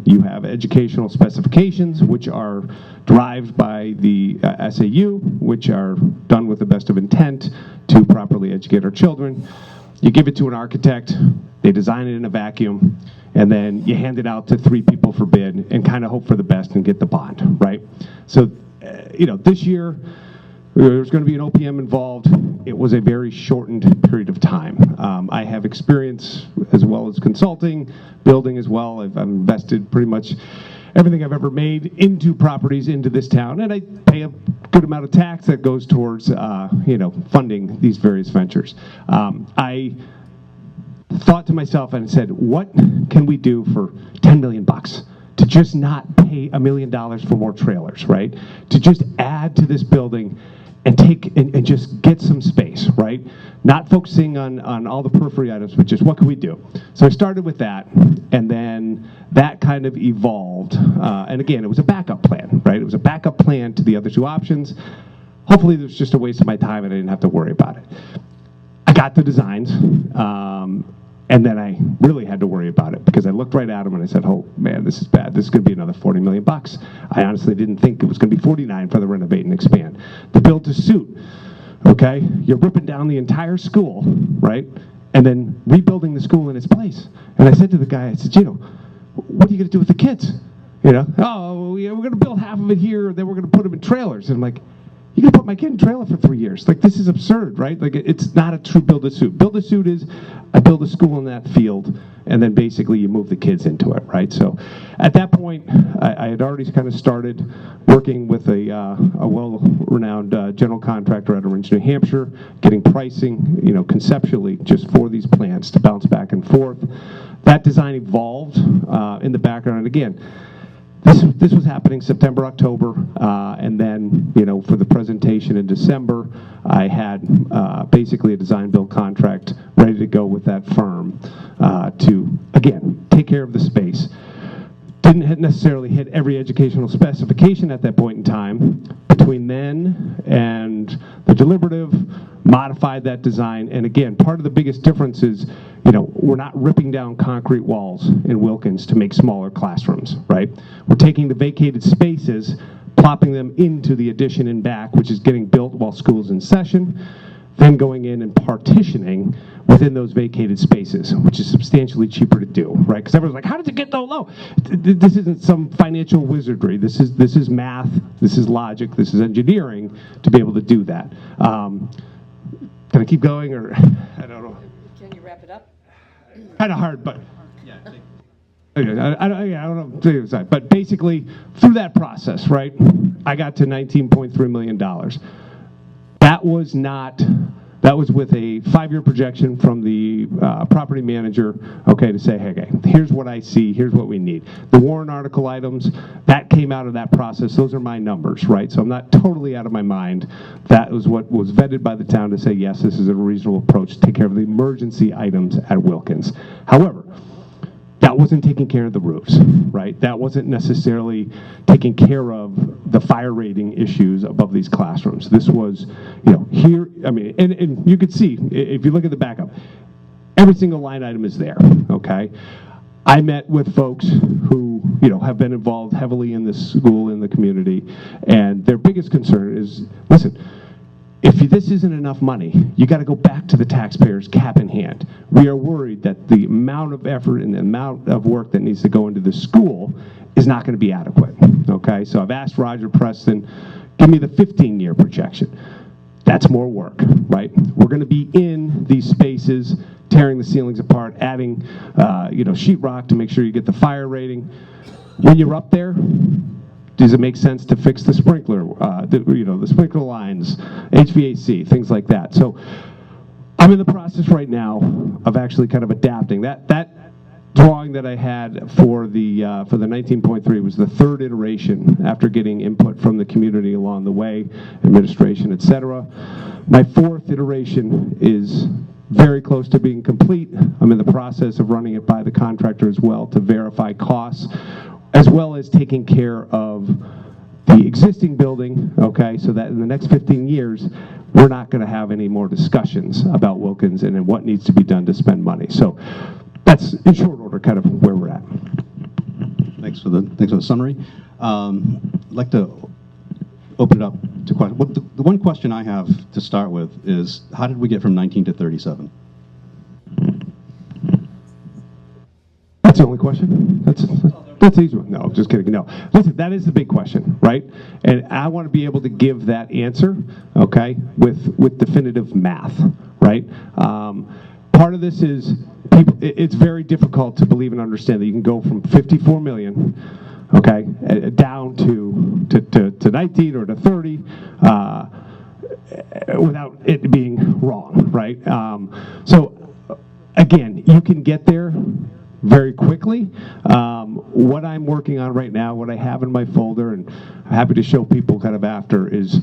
You have educational specifications, which are derived by the SAU, which are done with the best of intent to properly educate our children. You give it to an architect, they design it in a vacuum, and then you hand it out to 3 people for bid and kind of hope for the best and get the bond, right? So, this year, there's going to be an OPM involved. It was a very shortened period of time. I have experience as well as consulting, building as well. I've invested pretty much everything I've ever made into properties into this town, and I pay a good amount of tax that goes towards, funding these various ventures. I thought to myself and said, what can we do for $10 million to just not pay $1 million for more trailers, right? To just add to this building and and just get some space, right? Not focusing on all the periphery items, but just what can we do? So I started with that, and then that kind of evolved. And again, it was a backup plan, right? It was a backup plan to the other two options. Hopefully it was just a waste of my time and I didn't have to worry about it. I got the designs, and then I really had to worry about it because I looked right at them and I said, oh man, this is bad. This is going to be another $40 million. I honestly didn't think it was going to be 49 for the renovate and expand. The build to suit, okay? You're ripping down the entire school, right? And then rebuilding the school in its place. And I said to the guy, I said, what are you going to do with the kids? Oh, yeah, we're going to build half of it here, then we're going to put them in trailers. And I'm like, you're going to put my kid in a trailer for 3 years. Like, this is absurd, right? Like, it's not a true build-a-suit. Build-a-suit is, I build a school in that field, and then basically you move the kids into it, right? So at that point, I had already kind of started working with a well-renowned general contractor out of Orange, New Hampshire, getting pricing, conceptually just for these plants to bounce back and forth. That design evolved in the background. And again, this was happening September, October, and then, for the presentation in December, I had basically a design build contract ready to go with that firm to, again, take care of the space. Didn't necessarily hit every educational specification at that point in time. Between then and the deliberative, modified that design, and again, part of the biggest difference is, we're not ripping down concrete walls in Wilkins to make smaller classrooms, right? We're taking the vacated spaces, plopping them into the addition in back, which is getting built while school's in session, then going in and partitioning within those vacated spaces, which is substantially cheaper to do, right? Because everyone's like, how did it get so low? This isn't some financial wizardry. This is math, this is logic, this is engineering to be able to do that. Can I keep going, or I don't know? Can you wrap it up? Kind of hard, but yeah. I don't know. But basically, through that process, right, I got to $19.3 million. That was with a 5-year projection from the property manager, okay, to say, hey, here's what I see, here's what we need. The warrant article items, that came out of that process. Those are my numbers, right? So I'm not totally out of my mind. That was what was vetted by the town to say, yes, this is a reasonable approach to take care of the emergency items at Wilkins. However, that wasn't taking care of the roofs, right? That wasn't necessarily taking care of the fire rating issues above these classrooms. This was, here, and you could see, if you look at the backup, every single line item is there, okay? I met with folks who, have been involved heavily in this school, in the community, and their biggest concern is, listen, if this isn't enough money, you got to go back to the taxpayers cap in hand. We are worried that the amount of effort and the amount of work that needs to go into the school is not going to be adequate, okay? So I've asked Roger Preston, give me the 15-year projection. That's more work, right? We're going to be in these spaces, tearing the ceilings apart, adding, sheetrock to make sure you get the fire rating. When you're up there, does it make sense to fix the sprinkler, the sprinkler lines, HVAC, things like that? So I'm in the process right now of actually kind of adapting. That drawing that I had for the 19.3 was the 3rd iteration after getting input from the community along the way, administration, et cetera. My 4th iteration is very close to being complete. I'm in the process of running it by the contractor as well to verify costs, as well as taking care of the existing building, okay, so that in the next 15 years, we're not going to have any more discussions about Wilkins and what needs to be done to spend money. So that's, in short order, kind of where we're at. Thanks for the summary. I'd like to open it up to questions. The one question I have to start with is, how did we get from 19 to 37? That's the only question? That's the easy one. No, just kidding. No. Listen, that is the big question, right? And I want to be able to give that answer, okay, with definitive math, right? Part of this is, it's very difficult to believe and understand that you can go from 54 million, okay, down to 19 or to 30, without it being wrong, right? So again, you can get there very quickly. What I'm working on right now, what I have in my folder, and I'm happy to show people kind of after, is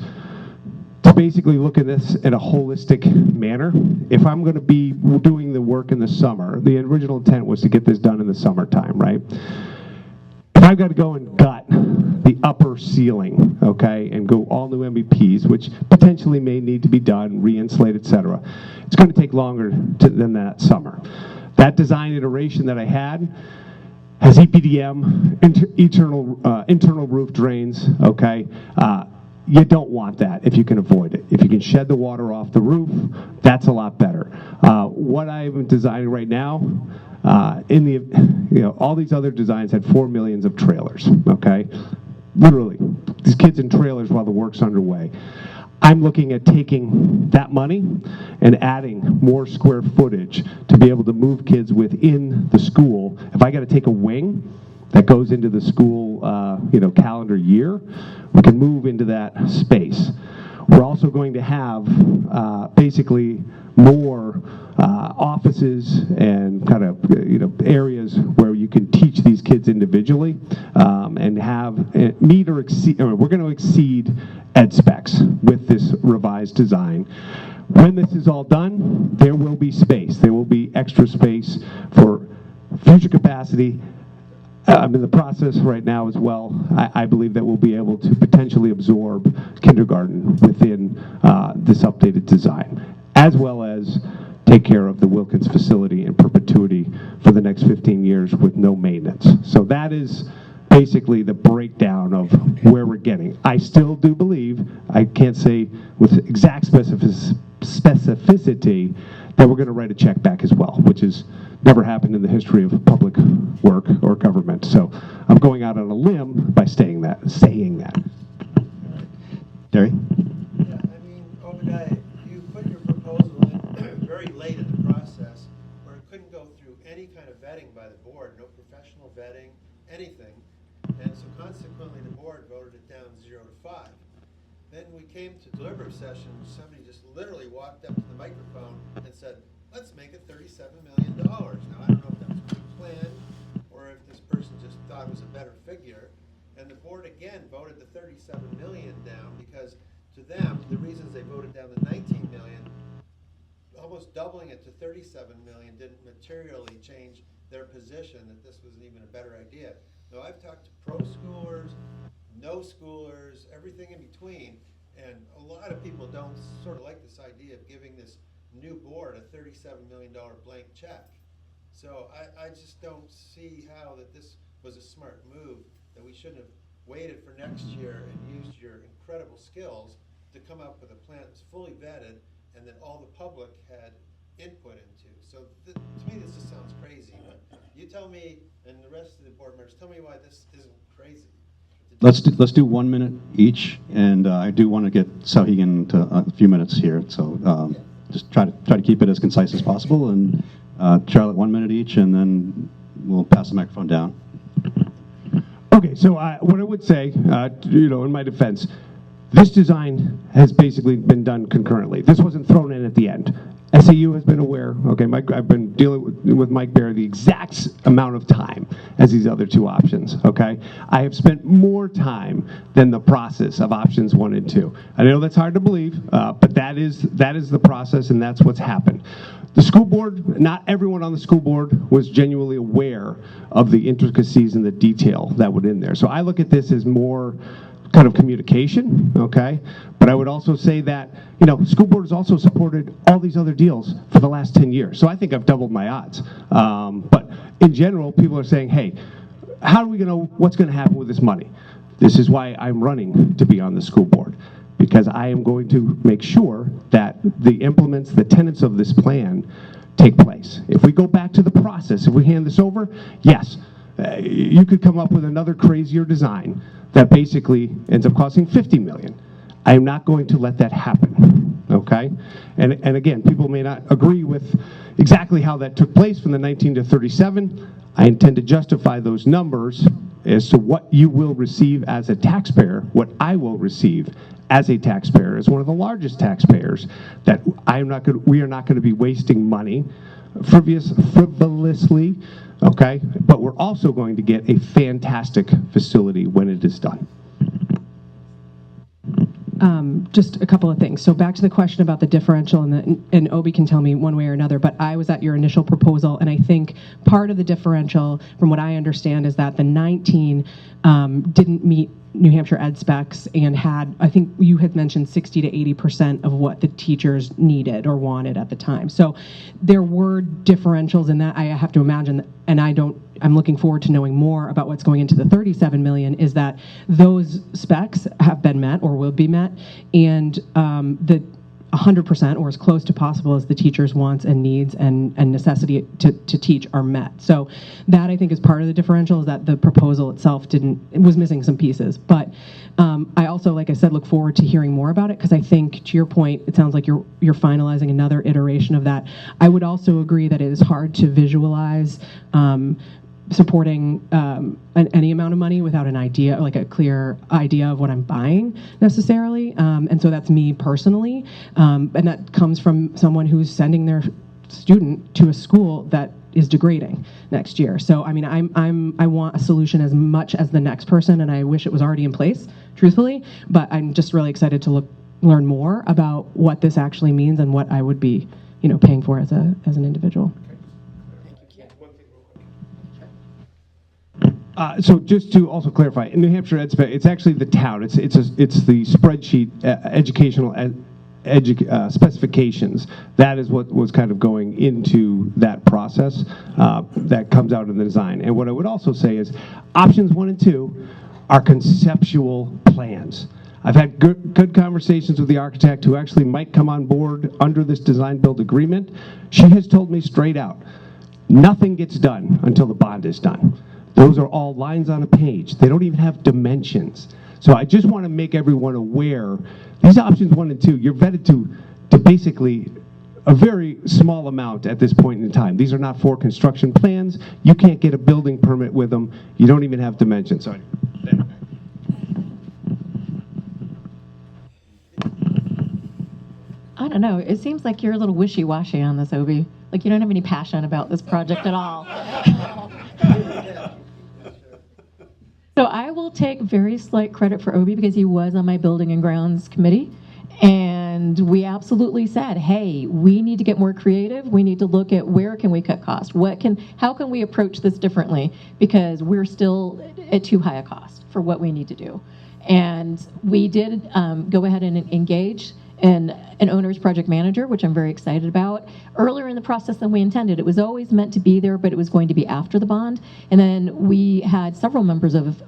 to basically look at this in a holistic manner. If I'm going to be doing the work in the summer, the original intent was to get this done in the summertime, right? If I've got to go and gut the upper ceiling, okay, and go all new MVPs, which potentially may need to be done, re-insulate, et cetera, it's going to take longer than that summer. That design iteration that I had has EPDM, internal roof drains, okay? You don't want that if you can avoid it. If you can shed the water off the roof, that's a lot better. What I'm designing right now, all these other designs had 4 million of trailers, okay? Literally, these kids in trailers while the work's underway. I'm looking at taking that money and adding more square footage to be able to move kids within the school. If I got to take a wing that goes into the school, calendar year, we can move into that space. We're also going to have basically more offices and kind of areas where you can teach these kids individually and have meet or exceed. We're going to exceed ed specs with this revised design. When this is all done, there will be space. There will be extra space for future capacity. I'm in the process right now as well. I believe that we'll be able to potentially absorb kindergarten within this updated design, as well as take care of the Wilkins facility in perpetuity for the next 15 years with no maintenance. So that is basically the breakdown of where we're getting. I still do believe, I can't say with exact specificity, that we're going to write a check back as well, which has never happened in the history of public work or government. So I'm going out on a limb by saying that. Derry? Yeah, I mean, Obadiah, you put your proposal in very late in the process where it couldn't go through any kind of vetting by the board, no professional vetting, anything. And so consequently, the board voted it down 0 to 5. Then we came to deliberative session, somebody just literally walked up to the microphone and said, let's make it $37 million. Now, I don't know if that was pre-planned or if this person just thought it was a better figure. And the board again voted the $37 million down because to them, the reasons they voted down the $19 million, almost doubling it to $37 million didn't materially change their position that this was even a better idea. Now, I've talked to pro schoolers, no schoolers, everything in between, and a lot of people don't sort of like this idea of giving this new board a $37 million blank check. So I just don't see how that this was a smart move, that we shouldn't have waited for next year and used your incredible skills to come up with a plan that was fully vetted and that all the public had input into. So to me, this just sounds crazy. But you tell me, and the rest of the board members, tell me why this isn't crazy. Let's do 1 minute each, and I do want to get Sauhegan to a few minutes here. So just try to keep it as concise as possible, and Charlotte 1 minute each, and then we'll pass the microphone down. Okay, so what I would say, in my defense, this design has basically been done concurrently. This wasn't thrown in at the end. SAU has been aware. Okay, I've been dealing with Mike Bear the exact amount of time as these other two options. Okay, I have spent more time than the process of options 1 and 2. I know that's hard to believe, but that is the process, and that's what's happened. The school board, not everyone on the school board was genuinely aware of the intricacies and the detail that was in there. So I look at this as more kind of communication, okay? But I would also say that, school board has also supported all these other deals for the last 10 years. So I think I've doubled my odds. But in general, people are saying, hey, how are we going to, what's going to happen with this money? This is why I'm running to be on the school board, because I am going to make sure that the tenets of this plan take place. If we go back to the process, if we hand this over, yes, you could come up with another crazier design that basically ends up costing $50 million. I am not going to let that happen, okay? And again, people may not agree with exactly how that took place from the 19 to 37. I intend to justify those numbers as to what you will receive as a taxpayer, what I will receive as a taxpayer, as one of the largest taxpayers, that we are not going to be wasting money frivolously, okay? But we're also going to get a fantastic facility when it is done. Just a couple of things. So back to the question about the differential, and Obi can tell me one way or another, but I was at your initial proposal, and I think part of the differential, from what I understand, is that the 19 didn't meet New Hampshire ed specs and had, I think you had mentioned 60 to 80% of what the teachers needed or wanted at the time. So there were differentials in that. I have to imagine, and I'm looking forward to knowing more about what's going into the 37 million, is that those specs have been met or will be met, and the 100% or as close to possible as the teacher's wants and needs and necessity to teach are met. So that, I think, is part of the differential, is that the proposal itself was missing some pieces. But I also, like I said, look forward to hearing more about it, because I think, to your point, it sounds like you're finalizing another iteration of that. I would also agree that it is hard to visualize supporting any amount of money without an idea, like a clear idea of what I'm buying necessarily. And so that's me personally. And that comes from someone who's sending their student to a school that is degrading next year. So, I mean, I want a solution as much as the next person, and I wish it was already in place, truthfully, but I'm just really excited to learn more about what this actually means and what I would be, paying for as an individual. So just to also clarify, in New Hampshire Ed Spec, it's actually the town. It's the spreadsheet educational specifications. That is what was kind of going into that process that comes out in the design. And what I would also say is options 1 and 2 are conceptual plans. I've had good conversations with the architect who actually might come on board under this design build agreement. She has told me straight out, nothing gets done until the bond is done. Those are all lines on a page. They don't even have dimensions. So I just want to make everyone aware, these options 1 and 2, you're vetted to basically a very small amount at this point in time. These are not for construction plans. You can't get a building permit with them. You don't even have dimensions. So I don't know. It seems like you're a little wishy-washy on this, Obi. Like you don't have any passion about this project at all. So I will take very slight credit for Obi, because he was on my Building and Grounds committee. And we absolutely said, hey, we need to get more creative. We need to look at where can we cut costs? How can we approach this differently? Because we're still at too high a cost for what we need to do. And we did go ahead and engage an owner's project manager, which I'm very excited about, earlier in the process than we intended. It was always meant to be there, but it was going to be after the bond. And then we had several members of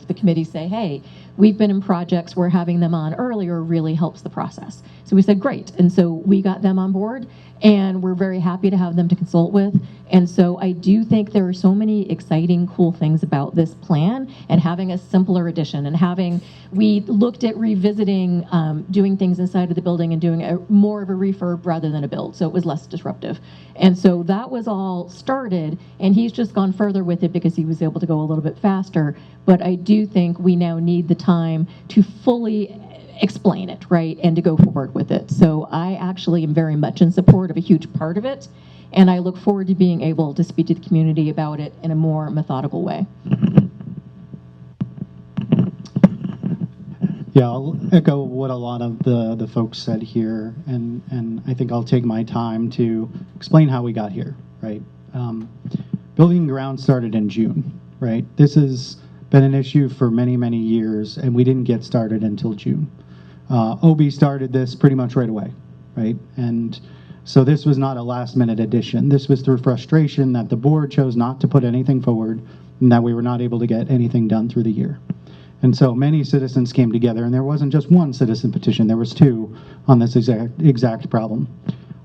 the committee say, hey, we've been in projects where having them on earlier really helps the process. So we said, great. And so we got them on board, and we're very happy to have them to consult with. And so I do think there are so many exciting, cool things about this plan, and having a simpler edition, and we looked at revisiting doing things inside of the building and doing more of a refurb rather than a build, so it was less disruptive. And so that was all started, and he's just gone further with it because he was able to go a little bit faster. But I do think we now need the time to fully explain it, right, and to go forward with it. So I actually am very much in support of a huge part of it, and I look forward to being able to speak to the community about it in a more methodical way. Yeah, I'll echo what a lot of the folks said here, and I think I'll take my time to explain how we got here, right? Building and Grounds started in June, right? This has been an issue for many, many years, and we didn't get started until June. OB started this pretty much right away, right? And so this was not a last-minute addition. This was through frustration that the board chose not to put anything forward, and that we were not able to get anything done through the year. And so many citizens came together, and there wasn't just one citizen petition, there was 2 on this exact problem.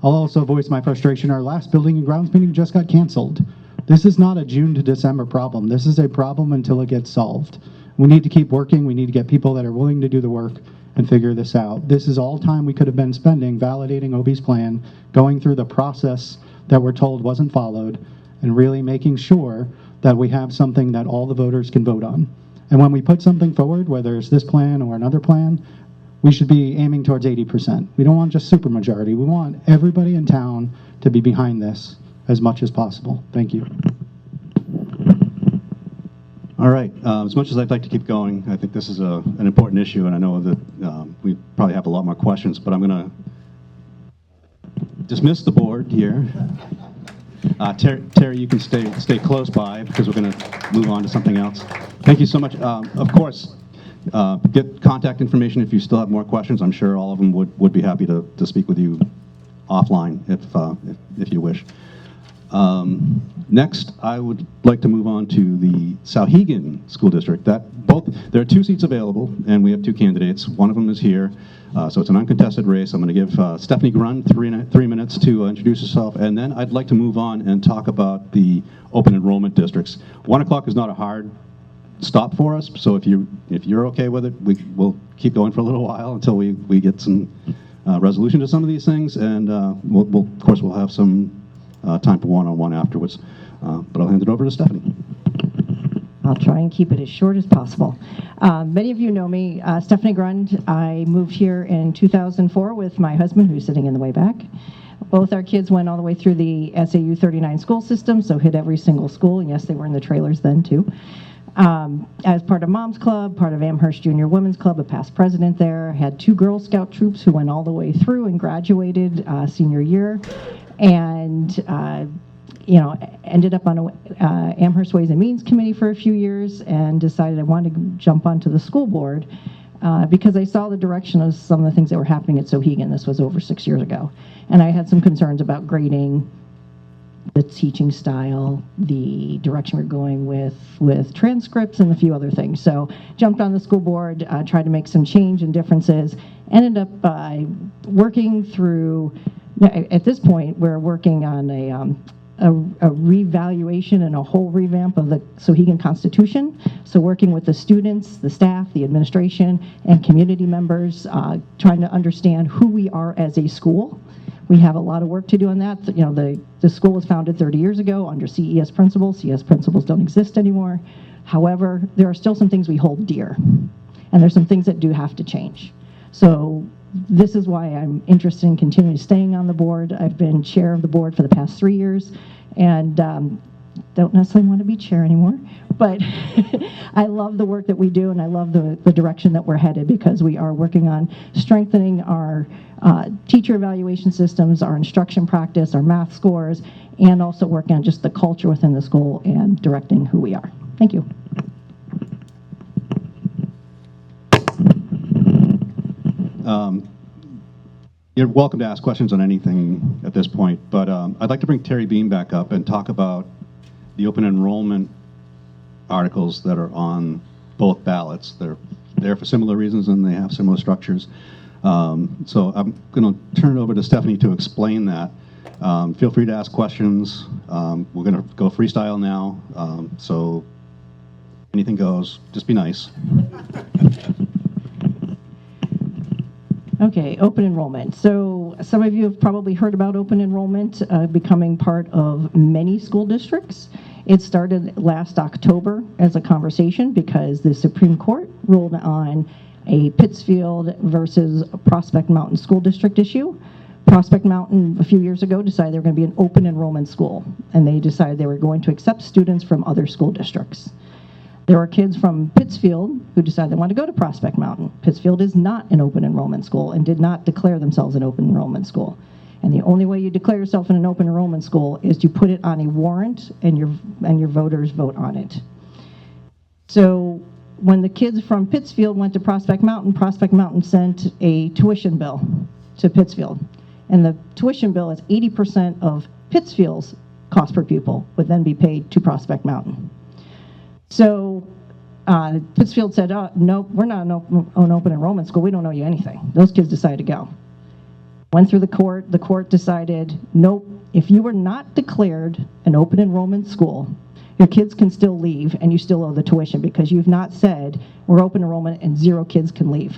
I'll also voice my frustration. Our last Building and Grounds meeting just got canceled. This is not a June to December problem. This is a problem until it gets solved. We need to keep working. We need to get people that are willing to do the work and figure this out. This is all time we could have been spending validating OB's plan, going through the process that we're told wasn't followed, and really making sure that we have something that all the voters can vote on. And when we put something forward, whether it's this plan or another plan, we should be aiming towards 80%. We don't want just supermajority. We want everybody in town to be behind this as much as possible. Thank you. All right. As much as I'd like to keep going, I think this is an important issue, and I know that we probably have a lot more questions, but I'm going to dismiss the board here. Terry, you can stay close by because we're going to move on to something else. Thank you so much. Of course, get contact information if you still have more questions. I'm sure all of them would be happy to speak with you offline if you wish. Next, I would like to move on to the Sauhegan School District. There are 2 seats available, and we have 2 candidates. One of them is here, so it's an uncontested race. I'm going to give Stephanie Grund 3 minutes to introduce herself, and then I'd like to move on and talk about the open enrollment districts. 1 o'clock is not a hard stop for us, so if you're okay with it, we'll keep going for a little while until we get some resolution to some of these things, and of course we'll have some time for one-on-one afterwards. But I'll hand it over to Stephanie. I'll try and keep it as short as possible. Many of you know me, Stephanie Grund. I moved here in 2004 with my husband, who's sitting in the way back. Both our kids went all the way through the SAU 39 school system, so hit every single school, and yes, they were in the trailers then too. As part of Mom's Club, part of Amherst Junior Women's Club, a past president there, had 2 Girl Scout troops who went all the way through and graduated senior year, and ended up on Amherst Ways and Means Committee for a few years and decided I wanted to jump onto the school board because I saw the direction of some of the things that were happening at Sauhegan. This was over 6 years ago. And I had some concerns about grading, the teaching style, the direction we're going with transcripts and a few other things. So jumped on the school board, tried to make some change and differences, ended up working through, at this point, we're working on a revaluation and a whole revamp of the Sauhegan Constitution. So working with the students, the staff, the administration, and community members, trying to understand who we are as a school. We have a lot of work to do on that. The school was founded 30 years ago under CES principles. CES principles don't exist anymore. However, there are still some things we hold dear, and there's some things that do have to change. So this is why I'm interested in continuing staying on the board. I've been chair of the board for the past 3 years, and don't necessarily want to be chair anymore, but I love the work that we do, and I love the direction that we're headed, because we are working on strengthening our teacher evaluation systems, our instruction practice, our math scores, and also working on just the culture within the school and directing who we are. Thank you. You're welcome to ask questions on anything at this point, but I'd like to bring Terry Beam back up and talk about the open enrollment articles that are on both ballots. They're there for similar reasons and they have similar structures. So I'm going to turn it over to Stephanie to explain that. Feel free to ask questions. We're going to go freestyle now, so anything goes. Just be nice. Okay, open enrollment. So some of you have probably heard about open enrollment becoming part of many school districts. It started last October as a conversation because the Supreme Court ruled on a Pittsfield versus Prospect Mountain School District issue. Prospect Mountain, a few years ago, decided they were going to be an open enrollment school, and they decided they were going to accept students from other school districts. There were kids from Pittsfield who decided they wanted to go to Prospect Mountain. Pittsfield is not an open enrollment school and did not declare themselves an open enrollment school. And the only way you declare yourself in an open enrollment school is to put it on a warrant and your voters vote on it. So when the kids from Pittsfield went to Prospect Mountain sent a tuition bill to Pittsfield. And the tuition bill is 80% of Pittsfield's cost per pupil would then be paid to Prospect Mountain. So Pittsfield said, oh, nope, we're not an open enrollment school. We don't owe you anything. Those kids decided to go. Went through the court decided, nope, if you were not declared an open enrollment school, your kids can still leave and you still owe the tuition because you've not said we're open enrollment and 0 kids can leave.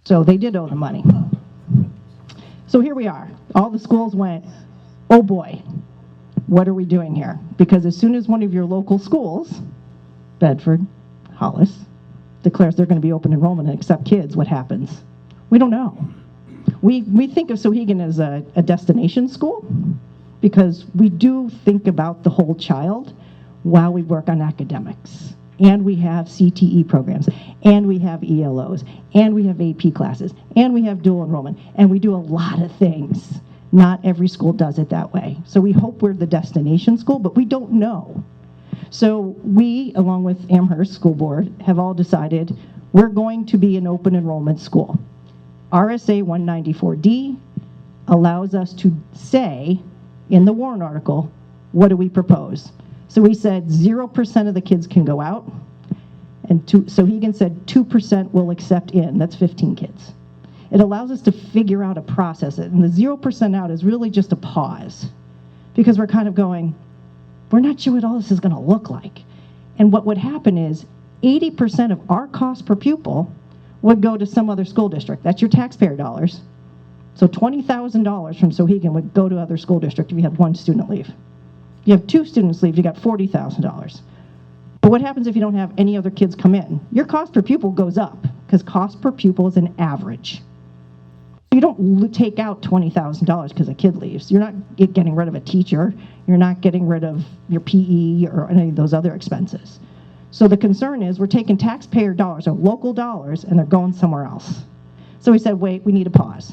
So they did owe the money. So here we are. All the schools went, oh boy, what are we doing here? Because as soon as one of your local schools, Bedford, Hollis, declares they're going to be open enrollment and accept kids, what happens? We don't know. We think of Sohegan as a destination school because we do think about the whole child while we work on academics. And we have CTE programs, and we have ELOs, and we have AP classes, and we have dual enrollment, and we do a lot of things. Not every school does it that way. So we hope we're the destination school, but we don't know. So we, along with Amherst School Board, have all decided we're going to be an open enrollment school. RSA 194D allows us to say in the warrant article, what do we propose? So we said 0% of the kids can go out, and Sohegan said 2% will accept in. That's 15 kids. It allows us to figure out a process, and the 0% out is really just a pause, because we're kind of going, we're not sure what all this is going to look like. And what would happen is 80% of our cost per pupil would go to some other school district. That's your taxpayer dollars. So $20,000 from Sohegan would go to other school district if you had one student leave. If you have two students leave, you got $40,000. But what happens if you don't have any other kids come in? Your cost per pupil goes up because cost per pupil is an average. You don't take out $20,000 because a kid leaves. You're not getting rid of a teacher. You're not getting rid of your PE or any of those other expenses. So the concern is we're taking taxpayer dollars or local dollars and they're going somewhere else. So we said, wait, we need a pause.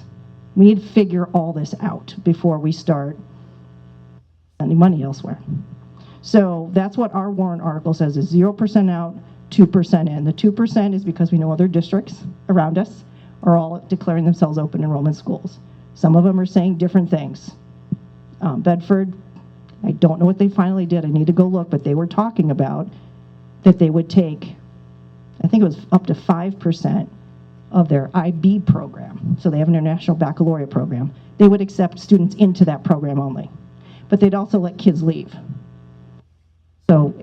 We need to figure all this out before we start sending money elsewhere. So that's what our warrant article says is 0% out, 2% in. The 2% is because we know other districts around us are all declaring themselves open enrollment schools. Some of them are saying different things. Bedford, I don't know what they finally did. I need to go look, but they were talking about that they would take, I think it was up to 5% of their IB program. So they have an international baccalaureate program. They would accept students into that program only. But they'd also let kids leave. So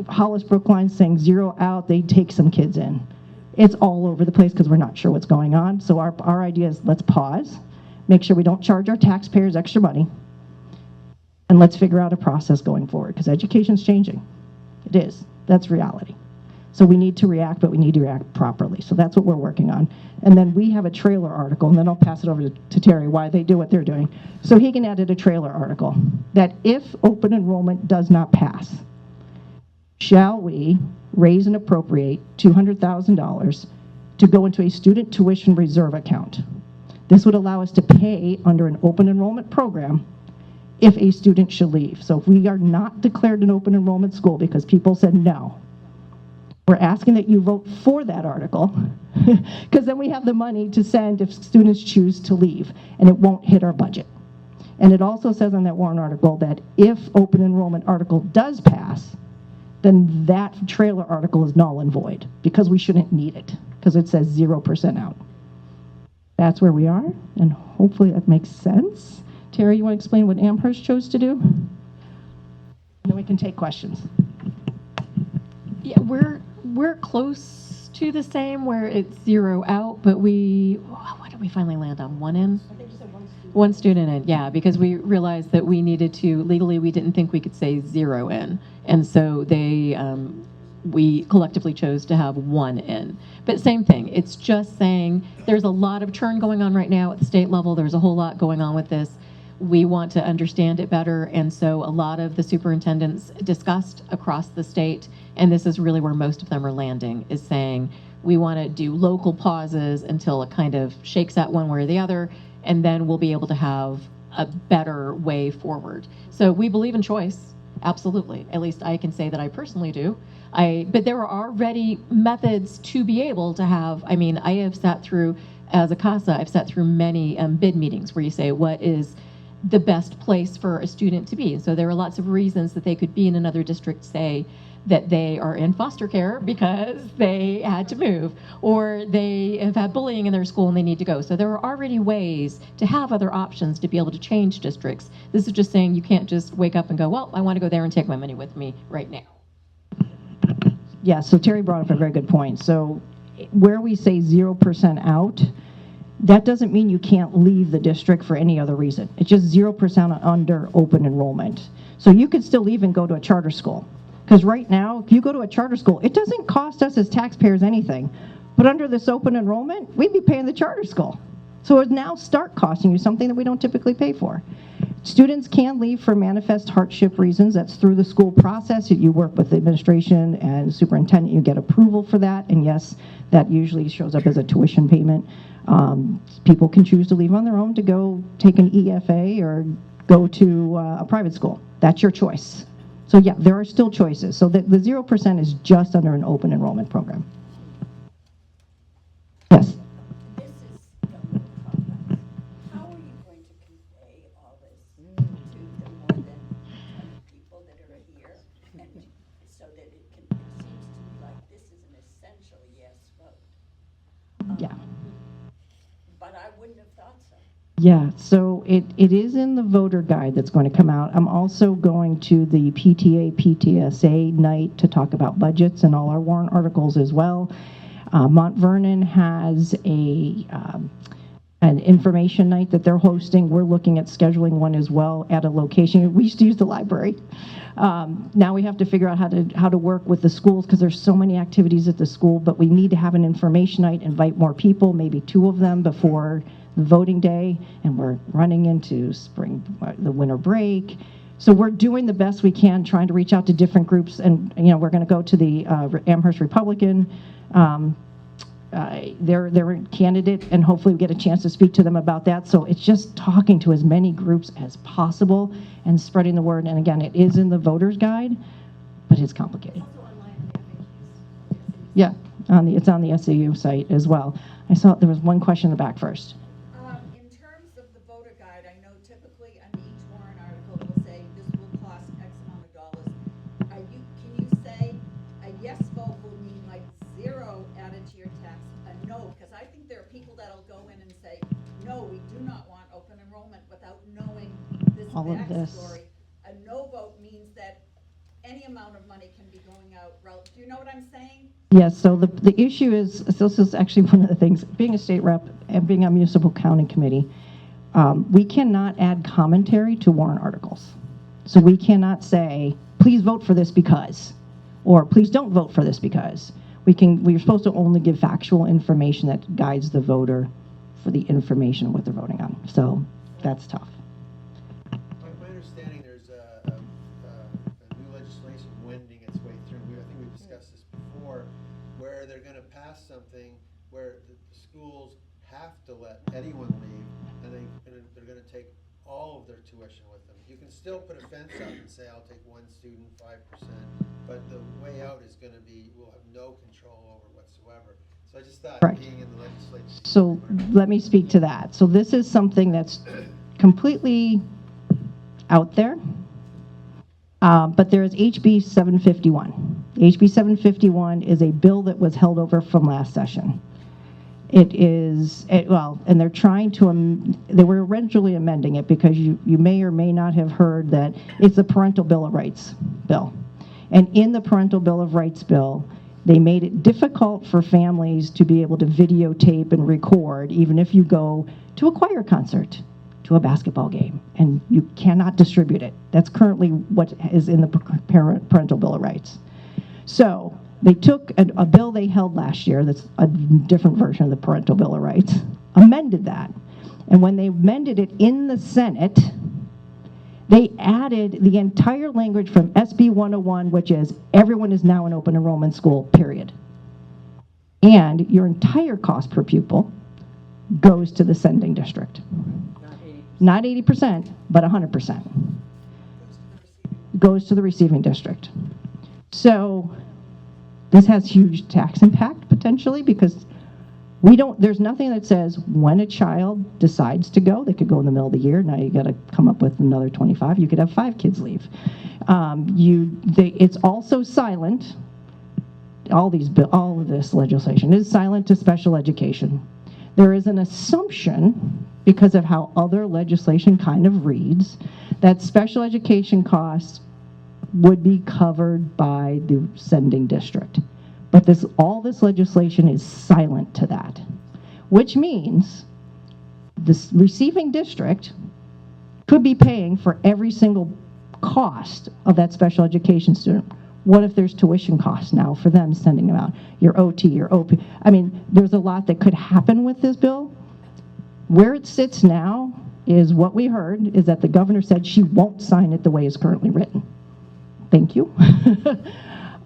Hollis Brookline's saying 0 out, they take some kids in. It's all over the place because we're not sure what's going on. So our idea is let's pause, make sure we don't charge our taxpayers extra money, and let's figure out a process going forward because education's changing. It is. That's reality. So we need to react, but we need to react properly. So that's what we're working on. And then we have a trailer article, and then I'll pass it over to Terry why they do what they're doing. So Sohegan added a trailer article that if open enrollment does not pass, shall we raise and appropriate $200,000 to go into a student tuition reserve account? This would allow us to pay under an open enrollment program if a student should leave. So if we are not declared an open enrollment school because people said no, we're asking that you vote for that article because then we have the money to send if students choose to leave and it won't hit our budget. And it also says on that warrant article that if open enrollment article does pass, then that trailer article is null and void because we shouldn't need it because it says 0% out. That's where we are, and hopefully that makes sense. Terry, you want to explain what Amherst chose to do? And then we can take questions. Yeah, we're close to the same where it's 0 out, but what did we finally land on? 1 in? I think you said 1 student. 1 student in, yeah, because we realized that we needed to, legally we didn't think we could say 0 in. And so we collectively chose to have 1 in. But same thing, it's just saying there's a lot of churn going on right now at the state level. There's a whole lot going on with this. We want to understand it better, and so a lot of the superintendents discussed across the state, and this is really where most of them are landing, is saying we want to do local pauses until it kind of shakes out one way or the other, and then we'll be able to have a better way forward. So we believe in choice, absolutely. At least I can say that I personally do. But there are already methods to be able to have, I mean, I have sat through, as a CASA, I've sat through many bid meetings where you say, what is the best place for a student to be? And so there are lots of reasons that they could be in another district, say that they are in foster care because they had to move, or they have had bullying in their school and they need to go. So there are already ways to have other options to be able to change districts. This is just saying you can't just wake up and go, well, I want to go there and take my money with me right now. Yeah, so Terry brought up a very good point. So where we say 0% out, That doesn't mean you can't leave the district for any other reason. It's just 0% under open enrollment. So you could still leave and go to a charter school. Because right now, if you go to a charter school, it doesn't cost us as taxpayers anything. But under this open enrollment, we'd be paying the charter school. So it would now start costing you something that we don't typically pay for. Students can leave for manifest hardship reasons. That's through the school process. You work with the administration and superintendent. You get approval for that. And yes, that usually shows up as a tuition payment. People can choose to leave on their own to go take an EFA or go to a private school. That's your choice. So yeah, there are still choices. So the 0% is just under an open enrollment program. Yes. This is complex. How are you going to convey all this to the more than 20 people that are here? And so that it seems to me like this is an essential yes vote. Yeah. But I wouldn't have thought so. Yeah, so it is in the voter guide that's going to come out. I'm also going to the PTA, PTSA night to talk about budgets and all our warrant articles as well. Mont Vernon has an information night that they're hosting. We're looking at scheduling one as well at a location. We used to use the library. Now we have to figure out how to work with the schools because there's so many activities at the school, but we need to have an information night, invite more people, maybe 2 of them before the voting day, and we're running into the winter break. So we're doing the best we can, trying to reach out to different groups, and we're going to go to the Amherst Republican. Their candidate, and hopefully we get a chance to speak to them about that. So it's just talking to as many groups as possible and spreading the word. And again, it is in the voter's guide, but it's complicated. Yeah, it's on the SAU site as well. I saw there was one question in the back first. In terms of the voter guide, I know typically on each warrant article it will say this will cost X amount of dollars. Can you say a yes vote will mean like 0 added to your tax, a no? Because I think there are people that'll go in and say, no, we do not want open enrollment without knowing this All of this. backstory. A no vote means that any amount of money can be going out. Do you know what I'm saying? Yes, so the issue is, so this is actually one of the things, being a state rep and being on municipal county committee, we cannot add commentary to warrant articles. So we cannot say, please vote for this because, or please don't vote for this because. We're supposed to only give factual information that guides the voter for the information of what they're voting on. So that's tough. My understanding, there's a new legislation wending its way through. I think we've discussed this before, where they're going to pass something where the schools have to let anyone leave, and they're going to take all of their tuition with them. You can still put a fence up and say, I'll take 1 student, 5%, but the way out is going to be, we'll have no control over whatsoever. So I just thought, Right. being in the legislature. So let me speak to that. So this is something that's completely out there, but there is HB 751. HB 751 is a bill that was held over from last session. And they're trying to, they were originally amending it because you may or may not have heard that it's the Parental Bill of Rights bill. And in the Parental Bill of Rights bill, they made it difficult for families to be able to videotape and record, even if you go to a choir concert, to a basketball game, and you cannot distribute it. That's currently what is in the Parental Bill of Rights. So they took a bill they held last year that's a different version of the Parental Bill of Rights, amended that. And when they amended it in the Senate, they added the entire language from SB 101, which is everyone is now in open enrollment school, period. And your entire cost per pupil goes to the sending district. Not 80%, but 100%. Goes to the receiving district. So this has huge tax impact potentially because there's nothing that says when a child decides to go, they could go in the middle of the year. Now you got to come up with another 25. You could have 5 kids leave. It's also silent. All of this legislation is silent to special education. There is an assumption, because of how other legislation kind of reads, that special education costs would be covered by the sending district. But all this legislation is silent to that, which means this receiving district could be paying for every single cost of that special education student. What if there's tuition costs now for them sending them out? Your OT, your OP. I mean, there's a lot that could happen with this bill. Where it sits now is what we heard is that the governor said she won't sign it the way it's currently written. Thank you.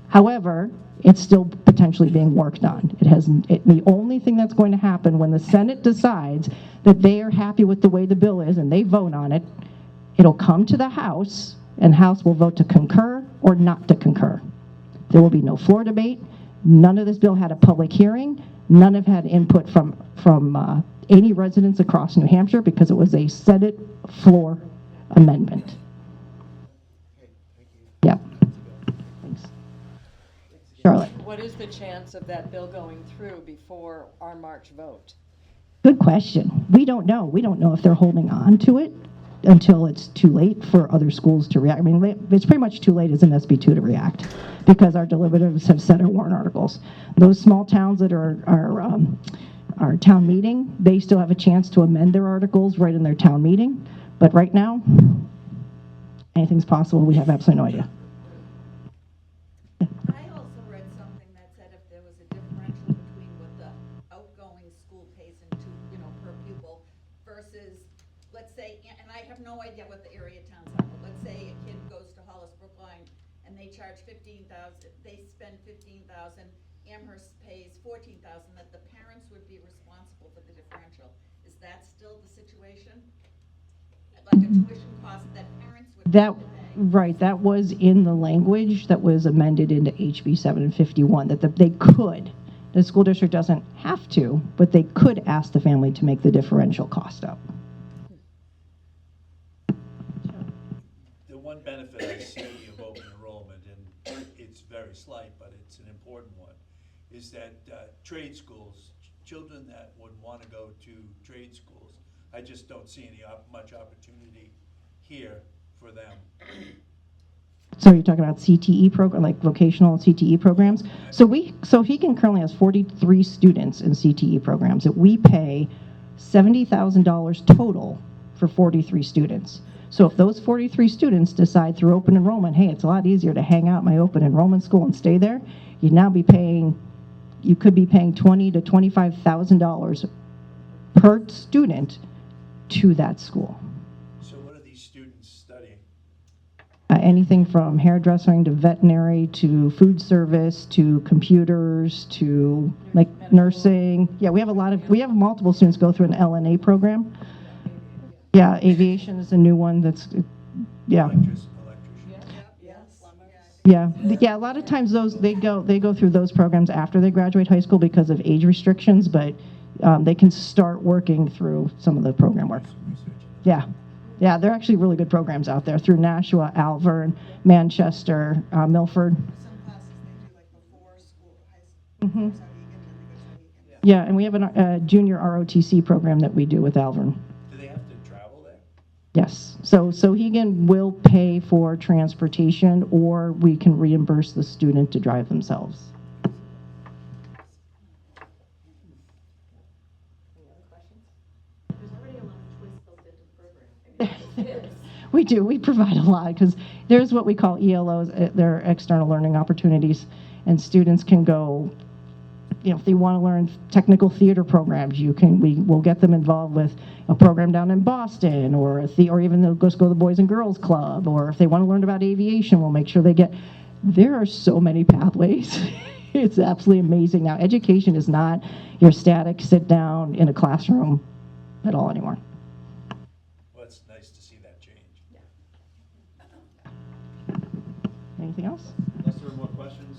However, it's still potentially being worked on. The only thing that's going to happen when the Senate decides that they are happy with the way the bill is and they vote on it, it'll come to the House, and House will vote to concur or not to concur. There will be no floor debate. None of this bill had a public hearing. None have had input from any residents across New Hampshire because it was a Senate floor amendment. Yep. Thanks. Charlotte. What is the chance of that bill going through before our March vote? Good question. We don't know. We don't know if they're holding on to it until it's too late for other schools to react. I mean, it's pretty much too late as an SB2 to react because our deliberatives have set our warrant articles. Those small towns that are our town meeting, they still have a chance to amend their articles right in their town meeting. But right now, anything's possible. We have absolutely no idea. I also read something that said if there was a differential between what the outgoing school pays into, per pupil versus, let's say, and I have no idea what the area towns are, but let's say a kid goes to Hollis Brookline and they charge $15,000, they spend $15,000, Amherst pays $14,000, that the parents would be responsible for the differential. Is that still the situation? Like a tuition cost that parents would have to pay? Right, that was in the language that was amended into HB 751, that they could. The school district doesn't have to, but they could ask the family to make the differential cost up. The one benefit I see of open enrollment, and it's very slight, but it's an important one, is that trade schools, children that would want to go to trade schools, I just don't see much opportunity here for them. So you're talking about CTE program, like vocational CTE programs? So Hegan currently has 43 students in CTE programs that we pay $70,000 total for 43 students. So if those 43 students decide through open enrollment, hey, it's a lot easier to hang out at my open enrollment school and stay there, you could be paying $20,000 to $25,000 per student to that school. So what are these students studying? Anything from hairdressing to veterinary to food service to computers to like nursing. Yeah, we have multiple students go through an LNA program. Yeah, aviation is a new one that's, yeah. Electrician? Yeah, a lot of times they go through those programs after they graduate high school because of age restrictions, but they can start working through some of the program work. Yeah, they're actually really good programs out there through Nashua, Alvern, Manchester, Milford. Some classes they do like before school, high school. Mm-hmm. Yeah, and we have a junior ROTC program that we do with Alvern. Do they have to travel there? Yes, so Hegan will pay for transportation, or we can reimburse the student to drive themselves. We do. We provide a lot because there's what we call ELOs. They're external learning opportunities, and students can go. If they want to learn technical theater programs, we'll get them involved with a program down in Boston, or even they'll go to the Boys and Girls Club, or if they want to learn about aviation, we'll make sure they get. There are so many pathways. It's absolutely amazing now. Education is not your static sit down in a classroom at all anymore. Well, it's nice to see that change. Anything else? Unless there are more questions.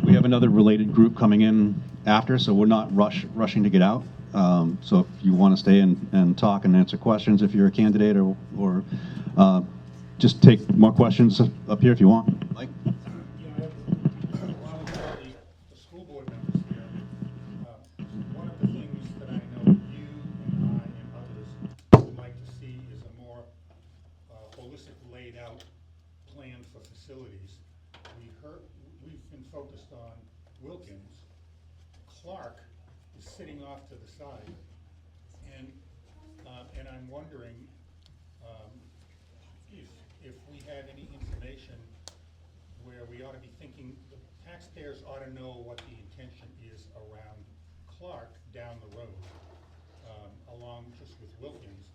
We have another related group coming in after, so we're not rushing to get out. So if you want to stay and talk and answer questions, if you're a candidate, or just take more questions up here if you want. Mike? Along with all the school board members here, one of the things that I know you and I and others would like to see is a more holistic, laid out plan for facilities. We've been focused on Wilkins. Clark is sitting off to the side. And I'm wondering if we had any information where we ought to be thinking, the taxpayers ought to know what the intention is around Clark down the road, along just with Wilkins,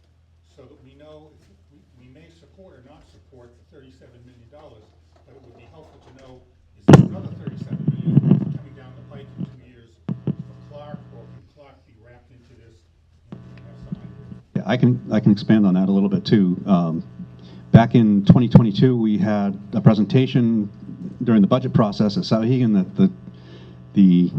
so that we know if we may support or not support the $37 million, but it would be helpful to know, is there another $37 million coming down the pike in 2 years for Clark, or can Clark be wrapped into this and have some idea? Yeah, I can expand on that a little bit too. Back in 2022, we had a presentation during the budget process at Sauhegan that the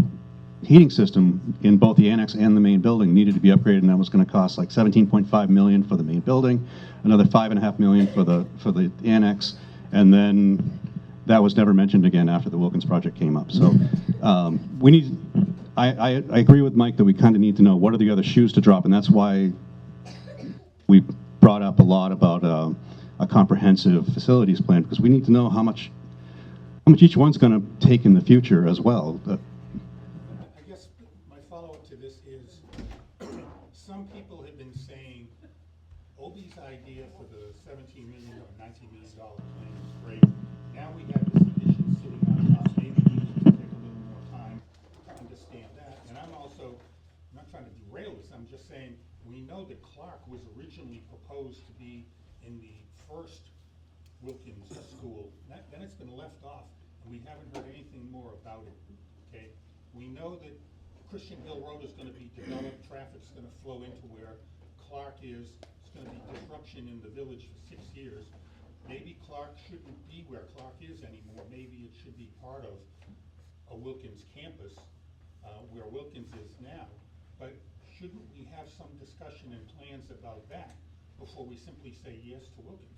heating system in both the annex and the main building needed to be upgraded, and that was going to cost like $17.5 million for the main building, another $5.5 million for the annex, and then that was never mentioned again after the Wilkins project came up. So we need. I agree with Mike that we kind of need to know what are the other shoes to drop, and that's why we brought up a lot about a comprehensive facilities plan, because we need to know how much each one's going to take in the future as well. I guess my follow-up to this is, some people have been saying Obie's idea for the $17 million or $19 million plan is great. Now we have this addition sitting on top. Maybe we need to take a little more time to understand that. And I'm not trying to derail this, I'm just saying, we know that Clark was originally proposed to be in the first Wilkins school. Then it's been left off, and we haven't heard anything more about it, okay? We know that Christian Hill Road is going to be developed, traffic's going to flow into where Clark is. It's going to be disruption in the village for 6 years. Maybe Clark shouldn't be where Clark is anymore. Maybe it should be part of a Wilkins campus, where Wilkins is now. But shouldn't we have some discussion and plans about that before we simply say yes to Wilkins?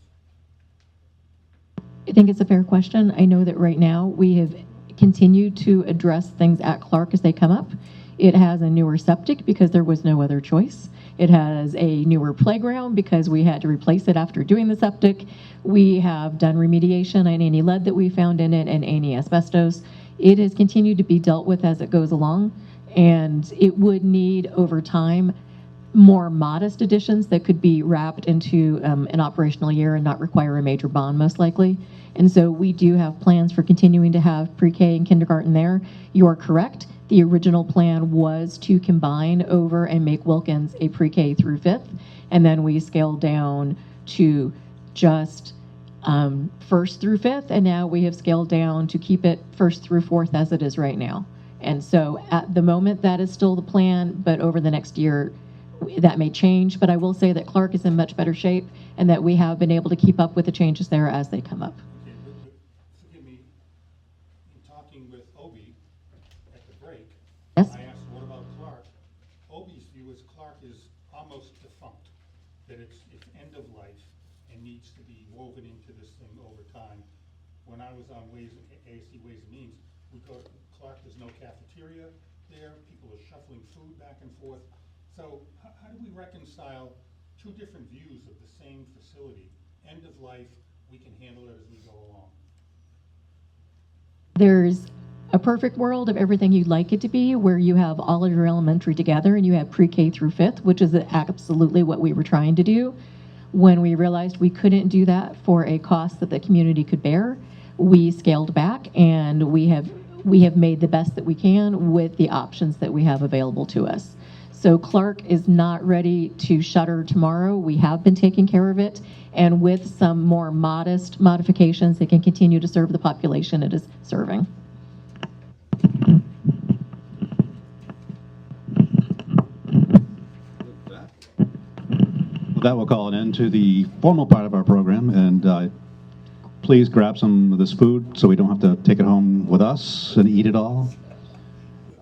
I think it's a fair question. I know that right now we have continued to address things at Clark as they come up. It has a newer septic because there was no other choice. It has a newer playground because we had to replace it after doing the septic. We have done remediation on any lead that we found in it and any asbestos. It has continued to be dealt with as it goes along, and it would need over time more modest additions that could be wrapped into an operational year and not require a major bond, most likely. And so we do have plans for continuing to have pre-K and kindergarten there. You are correct. The original plan was to combine over and make Wilkins a pre-K through 5th, and then we scaled down to just 1st through 5th, and now we have scaled down to keep it 1st through 4th as it is right now. And so at the moment, that is still the plan, but over the next year, that may change. But I will say that Clark is in much better shape, and that we have been able to keep up with the changes there as they come up. Okay, but forgive me, in talking with Obie at the break, Yes. I asked, what about Clark? Obie's view is Clark is almost defunct, that it's end of life and needs to be woven into this thing over time. When I was on ASC Ways and Means, we go to Clark, there's no cafeteria there, people are shuffling food back and forth. So how do we reconcile two different views of the same facility? End of life, we can handle it as we go along. There's a perfect world of everything you'd like it to be, where you have all of your elementary together and you have pre-K through 5th, which is absolutely what we were trying to do. When we realized we couldn't do that for a cost that the community could bear, we scaled back, and we have made the best that we can with the options that we have available to us. So Clark is not ready to shutter tomorrow. We have been taking care of it, and with some more modest modifications, it can continue to serve the population it is serving. With that, we'll call an end to the formal part of our program, and please grab some of this food so we don't have to take it home with us and eat it all.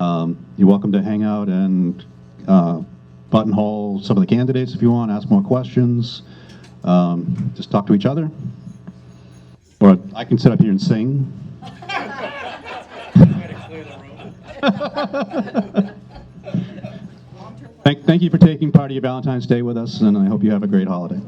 You're welcome to hang out and buttonhole some of the candidates if you want, ask more questions, just talk to each other. Or I can sit up here and sing. Thank you for taking part of your Valentine's Day with us, and I hope you have a great holiday.